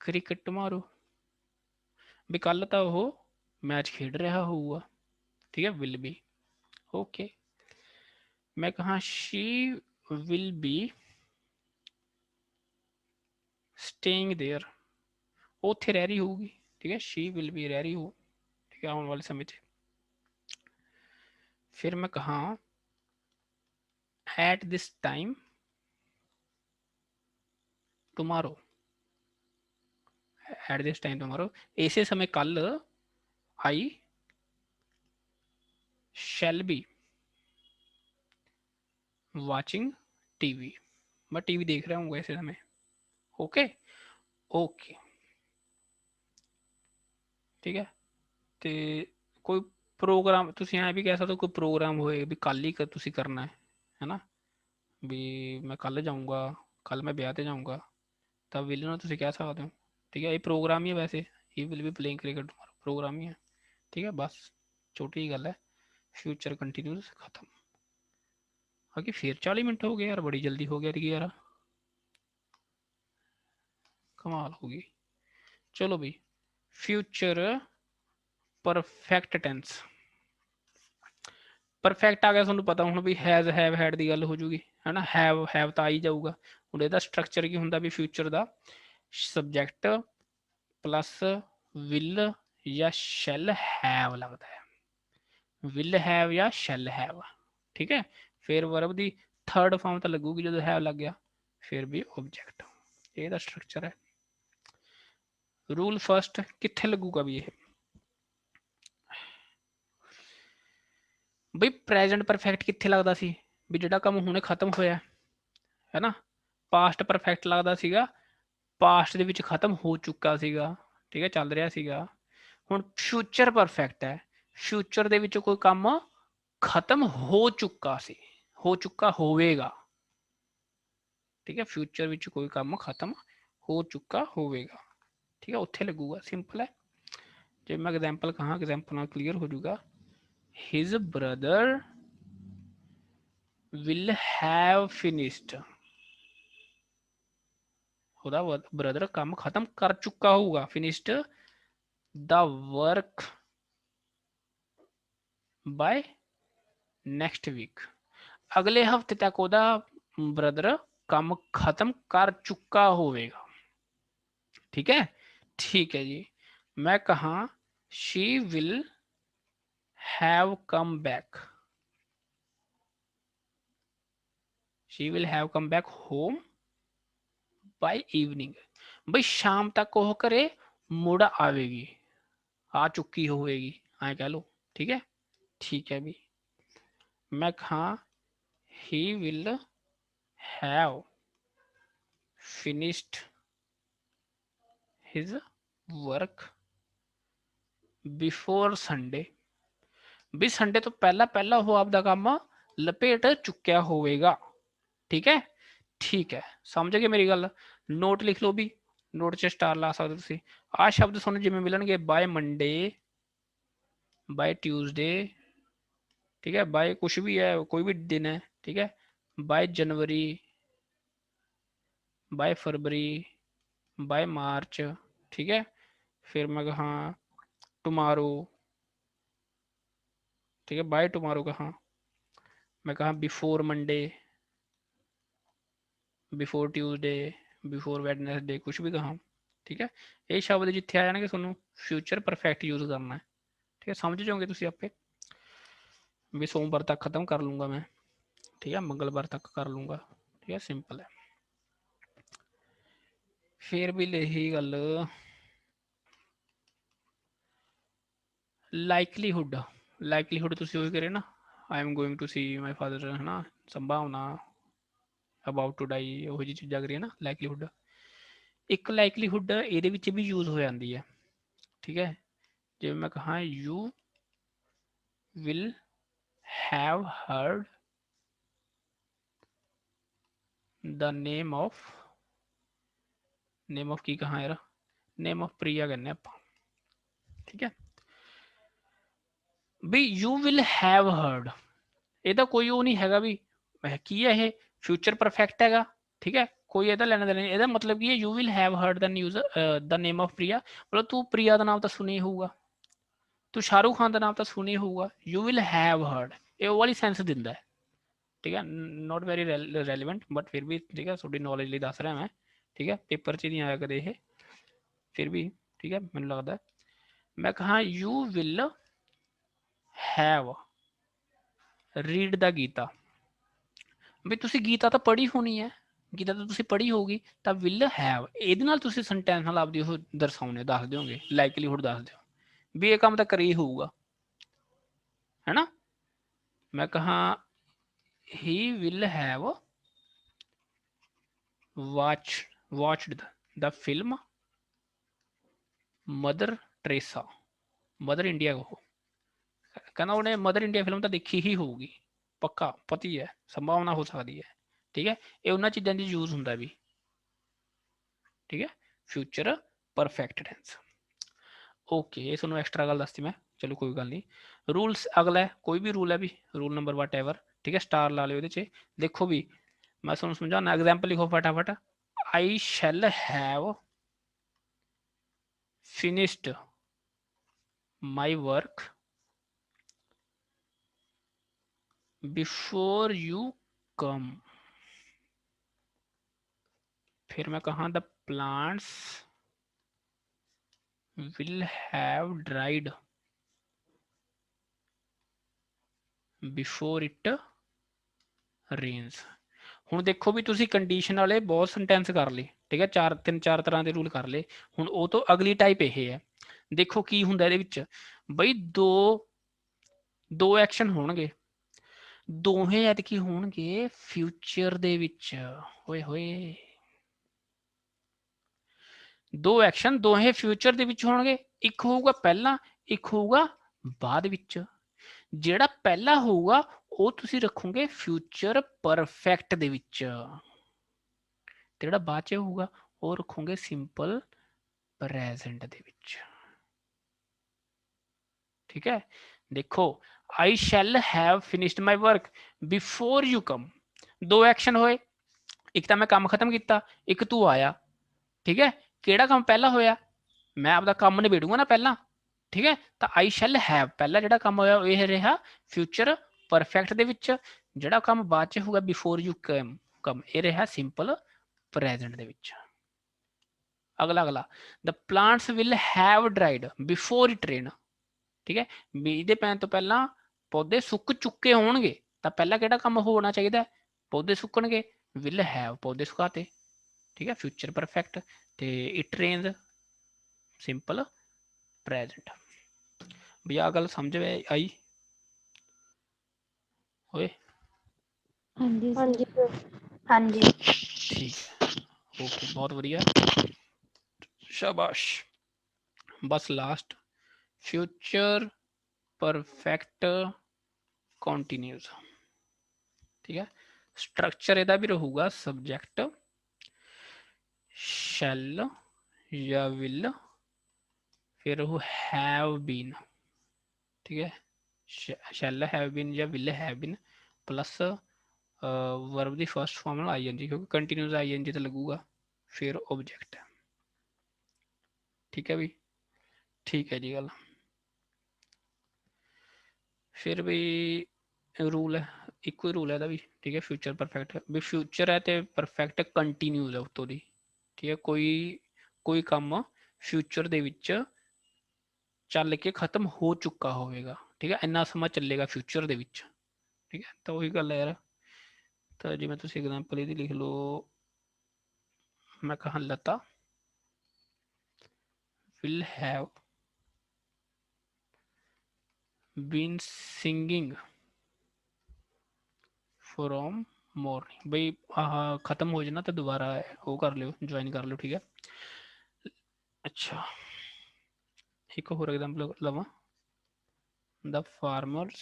cricket tomorrow, ਵੀ ਕੱਲ ਤਾਂ ਉਹ ਮੈਚ ਖੇਡ ਰਿਹਾ ਹੋਊਗਾ, ਠੀਕ ਹੈ। will be, okay. ਮੈਂ ਕਹਾਂ she will be staying there, ਉਹ ਉੱਥੇ ਰਹਿ ਰਹੀ ਹੋਊਗੀ, ਠੀਕ ਹੈ। she will be ਰਹਿ ਰਹੀ ਹੋ, ਠੀਕ ਹੈ, ਆਉਣ ਵਾਲੇ ਸਮੇਂ 'ਚ। ਫਿਰ ਮੈਂ ਕਹਾਂ at this time tomorrow, at this time tomorrow, ਇਸੇ ਸਮੇਂ ਕੱਲ I shall be watching TV, मैं टीवी देख रहा हूँ इसे समय। ओके ओके, ठीक है। ਤੇ ਕੋਈ ਪ੍ਰੋਗਰਾਮ ਤੁਸੀਂ ਐਂ ਵੀ ਕਹਿ ਸਕਦੇ ਹੋ, ਕੋਈ ਪ੍ਰੋਗਰਾਮ ਹੋਏ ਵੀ ਕੱਲ ਹੀ ਤੁਸੀਂ ਕਰਨਾ ਹੈ ਨਾ, ਵੀ ਮੈਂ ਕੱਲ ਜਾਊਂਗਾ, ਕੱਲ ਮੈਂ ਵਿਆਹ ਤੇ ਜਾਊਂਗਾ, ਤਾਂ ਵਿਲ ਨੂੰ ਤੁਸੀਂ ਕਹਿ ਸਕਦੇ ਹੋ, ਠੀਕ ਹੈ। ਇਹ ਪ੍ਰੋਗਰਾਮ ਹੀ ਹੈ ਵੈਸੇ, he will be playing cricket programme ਹੀ ਹੈ, ਠੀਕ ਹੈ। ਬਸ ਛੋਟੀ ਜਿਹੀ ਗੱਲ ਹੈ, ਫਿਊਚਰ ਕੰਟੀਨਿਊਸ ਖਤਮ। ਬਾਕੀ ਫਿਰ 40 ਮਿੰਟ ਹੋ ਗਏ ਯਾਰ, ਬੜੀ ਜਲਦੀ ਹੋ ਗਿਆ ਯਾਰ, ਕਮਾਲ ਹੋ ਗਈ। ਚਲੋ ਬਈ, ਫਿਊਚਰ ਪਰਫੈਕਟ ਟੈਂਸ। ਪਰਫੈਕਟ ਆ ਗਿਆ, ਤੁਹਾਨੂੰ ਪਤਾ ਹੁਣ ਵੀ ਹੈਜ਼ ਹੈਵ ਹੈਡ ਦੀ ਗੱਲ ਹੋ ਜੂਗੀ ਹੈ ਨਾ। ਹੈਵ ਤਾਂ ਆ ਹੀ ਜਾਊਗਾ। ਹੁਣ ਇਹਦਾ ਸਟਰਕਚਰ ਕੀ ਹੁੰਦਾ ਵੀ ਫਿਊਚਰ ਦਾ ਸਬਜੈਕਟ ਪਲੱਸ ਵਿਲ ਜਾਂ ਸ਼ੈਲ ਹੈਵ ਲੱਗਦਾ ਹੈ, ਵਿਲ ਹੈਵ ਜਾਂ ਸ਼ੈਲ ਹੈਵ, ਠੀਕ ਹੈ। ਫਿਰ ਵਰਬ ਦੀ ਥਰਡ ਫਾਰਮ ਤਾਂ ਲੱਗੂਗੀ ਜਦੋਂ ਹੈਵ ਲੱਗ ਗਿਆ, ਫਿਰ ਵੀ ਆਬਜੈਕਟ। ਇਹਦਾ ਸਟਰਕਚਰ ਹੈ। ਰੂਲ ਫਸਟ ਕਿੱਥੇ ਲੱਗੂਗਾ ਵੀ ਇਹ, ਬਈ ਪ੍ਰੈਜ਼ੈਂਟ ਪਰਫੈਕਟ ਕਿੱਥੇ ਲੱਗਦਾ ਸੀ, ਵੀ ਜਿਹੜਾ ਕੰਮ ਹੁਣੇ ਖਤਮ ਹੋਇਆ ਹੈ ਨਾ। ਪਾਸਟ ਪਰਫੈਕਟ ਲੱਗਦਾ ਸੀਗਾ, ਪਾਸਟ ਦੇ ਵਿੱਚ ਖਤਮ ਹੋ ਚੁੱਕਾ ਸੀਗਾ, ਠੀਕ ਹੈ, ਚੱਲ ਰਿਹਾ ਸੀਗਾ। ਹੁਣ ਫਿਊਚਰ ਪਰਫੈਕਟ ਹੈ, ਫਿਊਚਰ ਦੇ ਵਿੱਚ ਕੋਈ ਕੰਮ ਖਤਮ ਹੋ ਚੁੱਕਾ ਸੀ, ਹੋ ਚੁੱਕਾ ਹੋਵੇਗਾ, ਠੀਕ ਹੈ। ਫਿਊਚਰ ਵਿੱਚ ਕੋਈ ਕੰਮ ਖਤਮ ਹੋ ਚੁੱਕਾ ਹੋਵੇਗਾ, ਠੀਕ ਹੈ, ਉੱਥੇ ਲੱਗੂਗਾ। ਸਿੰਪਲ ਹੈ। ਜੇ ਮੈਂ ਐਗਜ਼ਾਮਪਲ ਕਹਾਂ, ਐਗਜ਼ਾਮਪਲ ਨਾਲ ਕਲੀਅਰ ਹੋ ਜਾਊਗਾ। His brother will have finished, ਉਹਦਾ ਬ੍ਰਦਰ ਕੰਮ ਖਤਮ ਕਰ ਚੁੱਕਾ ਹੋਊਗਾ, ਫਿਨਿਸ਼ਡ ਦਾ ਵਰਕ ਬਾਏ ਨੈਕਸਟ ਵੀਕ, ਅਗਲੇ ਹਫਤੇ ਤੱਕ ਉਹਦਾ ਬ੍ਰਦਰ ਕੰਮ ਖਤਮ ਕਰ ਚੁੱਕਾ ਹੋਵੇਗਾ, ਠੀਕ ਹੈ। ਠੀਕ ਹੈ ਜੀ। ਮੈਂ ਕਹਾਂ she will have come back, she will have come back home by evening, ਬਈ ਸ਼ਾਮ ਤੱਕ ਉਹ ਘਰੇ ਮੁੜ ਆਵੇਗੀ, ਆ ਚੁੱਕੀ ਹੋਵੇਗੀ, ਐਂ ਕਹਿ ਲਓ, ਠੀਕ ਹੈ। ਠੀਕ ਹੈ ਵੀ। ਮੈਂ ਕਹਾਂ he will have finished his work before Sunday, we Sunday ਤੋਂ ਪਹਿਲਾਂ ਪਹਿਲਾਂ ਉਹ ਆਪਦਾ ਕੰਮ ਲਪੇਟ ਚੁੱਕਿਆ ਹੋਵੇਗਾ, ਠੀਕ ਹੈ। ਠੀਕ ਹੈ, ਸਮਝ ਗਏ ਮੇਰੀ ਗੱਲ। ਨੋਟ ਲਿਖ ਲਓ ਵੀ, ਨੋਟ 'ਚ ਸਟਾਰ ਲਾ ਸਕਦੇ ਤੁਸੀਂ। ਆਹ ਸ਼ਬਦ ਤੁਹਾਨੂੰ ਜਿਵੇਂ ਮਿਲਣਗੇ ਬਾਏ ਮੰਡੇ, ਬਾਏ ਟਿਊਜ਼ਡੇ, ਠੀਕ ਹੈ, ਬਾਏ ਕੁਛ ਵੀ ਹੈ, ਕੋਈ ਵੀ ਦਿਨ ਹੈ, ਠੀਕ ਹੈ, ਬਾਏ ਜਨਵਰੀ, ਬਾਏ ਫਰਵਰੀ, ਬਾਏ ਮਾਰਚ, ਠੀਕ ਹੈ। ਫਿਰ मैं कहाँ टुमारो, ठीक है, बाय टुमारो कहाँ, मैं कहाँ before Monday, before Tuesday, before Wednesday, कुछ भी कहाँ, ठीक है ये शब्द जिथे आ जाएंगे ਤੁਹਾਨੂੰ फ्यूचर परफेक्ट यूज करना है ठीक है समझ जाओगे ਤੁਸੀਂ ਆਪੇ भी सोमवार तक खत्म कर लूंगा मैं ठीक है मंगलवार तक कर लूंगा ठीक है सिंपल है फिर भी यही गल लाइकलीहुड तुसी वही करे ना I am going to see my father है ना संभावना अबाउट टू डाई वो जी चीज़ा करिए ना लाइकलीहुड एक लाइकलीहुड ये भी यूज हो जाती है ठीक है जिवें मैं कहा you will have heard the name of की कहा यार नेम ऑफ प्रिया कहने आप ठीक है भी यू विल हैव हर्ड ਇਹਦਾ ਕੋਈ ਉਹ ਨਹੀਂ ਹੈਗਾ ਵੀ ਕੀ ਹੈ ਇਹ ਫਿਊਚਰ ਪਰਫੈਕਟ ਹੈਗਾ ਠੀਕ ਹੈ ਕੋਈ ਇਹਦਾ ਲੈਣਾ ਦੇਣਾ ਨਹੀਂ ਇਹਦਾ ਮਤਲਬ ਕੀ ਹੈ you will have heard the news the name of Priya ਮਤਲਬ ਤੂੰ ਪ੍ਰਿਆ ਦਾ ਨਾਮ ਤਾਂ ਸੁਣੀ ਹੋਊਗਾ ਤੂੰ ਸ਼ਾਹਰੁਖ ਖਾਨ ਦਾ ਨਾਮ ਤਾਂ ਸੁਣੀ ਹੋਊਗਾ ਯੂ ਵਿਲ ਹੈਵ ਹਰਡ ਇਹ ਉਹ ਵਾਲੀ ਸੈਂਸ ਦਿੰਦਾ ਹੈ ਠੀਕ ਹੈ ਨਾਟ ਵੈਰੀ ਰੈਲੇਵੈਂਟ ਬਟ ਫਿਰ ਵੀ ਠੀਕ ਹੈ ਤੁਹਾਡੀ ਨੌਲੇਜ ਲਈ ਦੱਸ ਰਿਹਾ ਮੈਂ ਠੀਕ ਹੈ ਪੇਪਰ 'ਚ ਨਹੀਂ ਆਇਆ ਕਦੇ ਇਹ ਫਿਰ ਵੀ ਠੀਕ ਹੈ ਮੈਨੂੰ ਲੱਗਦਾ ਮੈਂ ਕਹਾ you will have read the Gita भी तुसी गीता तो पढ़ी होनी है गीता तो तुसी पढ़ी होगी तो विल हैव ਇਹਦੇ ਨਾਲ ਤੁਸੀਂ ਸੈਂਟੈਂਸ ਨਾਲ ਆਪਦੀ ਉਹ ਦਰਸਾਉਣੇ ਦੱਸ ਦਿਓਗੇ ਲਾਈਕਲੀਹੁਡ ਦੱਸ ਦਿਓ ਵੀ ਇਹ ਕੰਮ ਤਾਂ ਕਰੀ ਹੋਊਗਾ है ना मैं कहा he will have watched the film mother Teresa mother India को कहना उन्हें मदर इंडिया फिल्म तो देखी ही होगी पक्का पता ही है संभावना हो सकती है ठीक है ये उन्होंने चीज़ों की यूज होंगे भी ठीक है फ्यूचर परफेक्ट टेंस ओके ये थोड़ा एक्सट्रा गल दसती मैं चलो कोई गल नहीं रूल्स अगला है कोई भी रूल है भी रूल नंबर वट एवर ठीक है स्टार ला लो ये देखो भी मैं थोड़ा समझाना एग्जाम्पल लिखो फटाफट I shall have finished my work before you come फिर मैं कहा the plants will have dried before it rains हुण देखो भी तुसी कंडीशन वाले बहुत सेंटेंस कर ली ठीक है तीन चार तरह के रूल कर ले हुण वो तो अगली टाइप यह है देखो की हुंदा इहदे विच बई दो एक्शन होणगे दोहे ऐतकी होणगे फ्यूचर दे विच होए होए दो एक्शन दोहे फ्यूचर दे विच होणगे एक होऊगा पहला एक होऊगा बाद विच जेड़ा पहला होऊगा वो तुसी रखोगे फ्यूचर परफेक्ट दे विच जेड़ा बाद च होऊगा वो रखोगे सिंपल प्रेजेंट दे विच ठीक है देखो I shall have finished my work before you come दो एक्शन होए एक तो मैं काम खत्म किया एक तू आया ठीक है केड़ा काम पहला होया मैं आपका काम निबेड़ूंगा ना पहला ठीक है तो आई शैल हैव पहला जो काम होया यह रहा फ्यूचर परफेक्ट दे विच जिहड़ा काम बाद च होगा बिफोर यू कम ये रहा सिंपल प्रेजेंट दे विच अगला अगला the plants will have dried before it rain ठीक है बीज दे पैण तो पहला पौधे सुक चुके होणगे तो पहला किहड़ा काम होना चाहिए पौधे सुकणगे विल हैव पौधे सुकाते ठीक है फ्यूचर परफेक्ट ते इट रेन्स सिंपल प्रेजेंट भैया आ गल समझ आई होए हाँ जी हाँ जी सर सर हाँ जी ठीक है ओके बहुत बढ़िया शाबाश बस लास्ट फ्यूचर परफेक्ट कॉन्टिन्यूज ठीक है स्ट्रक्चर ਇਹਦਾ भी रहूगा सब्जेक्ट शैल या विल फिर वो हैव बीन ठीक है शैल हैव बीन या will have been plus verb की first form I N G क्योंकि कंटिन्यूस आई एन जी तो लगूगा फिर ऑब्जेक्ट ठीक है भी ठीक है जी गल फिर भी रूल है एक ही रूल है भी ठीक है फ्यूचर परफेक्ट भी फ्यूचर है तो परफेक्ट कंटिन्यूस है उत्तों दी ठीक है ਕੋਈ ਕੰਮ ਫਿਊਚਰ ਦੇ ਵਿੱਚ ਚੱਲ ਕੇ ਖਤਮ ਹੋ ਚੁੱਕਾ ਹੋਵੇਗਾ। ਠੀਕ ਹੈ, ਇੰਨਾ ਸਮਾਂ ਚੱਲੇਗਾ ਫਿਊਚਰ ਦੇ ਵਿੱਚ। ਠੀਕ ਹੈ, ਤਾਂ ਉਹੀ ਗੱਲ ਹੈ ਯਾਰ। ਤਾਂ ਜਿਵੇਂ ਤੁਸੀਂ ਐਗਜ਼ਾਮਪਲ ਇਹਦੀ ਲਿਖ ਲਓ, ਮੈਂ ਕਹਾਂ ਲਤਾ will have been singing from morning। ਬਈ ਆਹ ਖਤਮ ਹੋ ਜਾਣਾ ਤਾਂ ਦੁਬਾਰਾ ਉਹ ਕਰ ਲਿਓ, ਜੁਆਇਨ ਕਰ ਲਿਓ। ਠੀਕ ਹੈ, ਅੱਛਾ ਇੱਕ ਹੋਰ ਐਗਜ਼ਾਮਪਲ ਲਵਾਂ। the farmers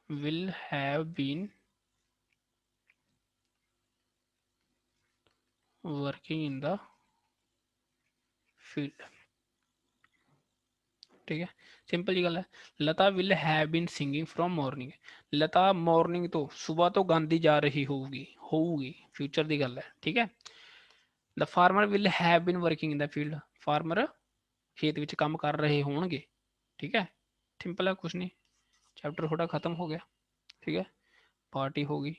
will have been working in the field। ਠੀਕ ਹੈ, ਸਿੰਪਲ ਜੀ ਗੱਲ ਹੈ। Lata will have been singing from morning. Lata morning ਤੋਂ, ਸੁਬਾਹ ਤੋਂ ਗਾਉਂਦੀ ਜਾ ਰਹੀ ਹੋਊਗੀ ਫਿਊਚਰ ਦੀ ਗੱਲ ਹੈ। ਠੀਕ ਹੈ, the farmer will have been working in the field. Farmer ਖੇਤ ਵਿੱਚ ਕੰਮ ਕਰ ਰਹੇ ਹੋਣਗੇ। ਠੀਕ ਹੈ, ਸਿੰਪਲ ਹੈ, ਕੁਛ ਨਹੀਂ। ਚੈਪਟਰ ਥੋੜਾ ਖਤਮ ਹੋ ਗਿਆ। ਠੀਕ ਹੈ, ਪਾਰਟੀ ਹੋ ਗਈ।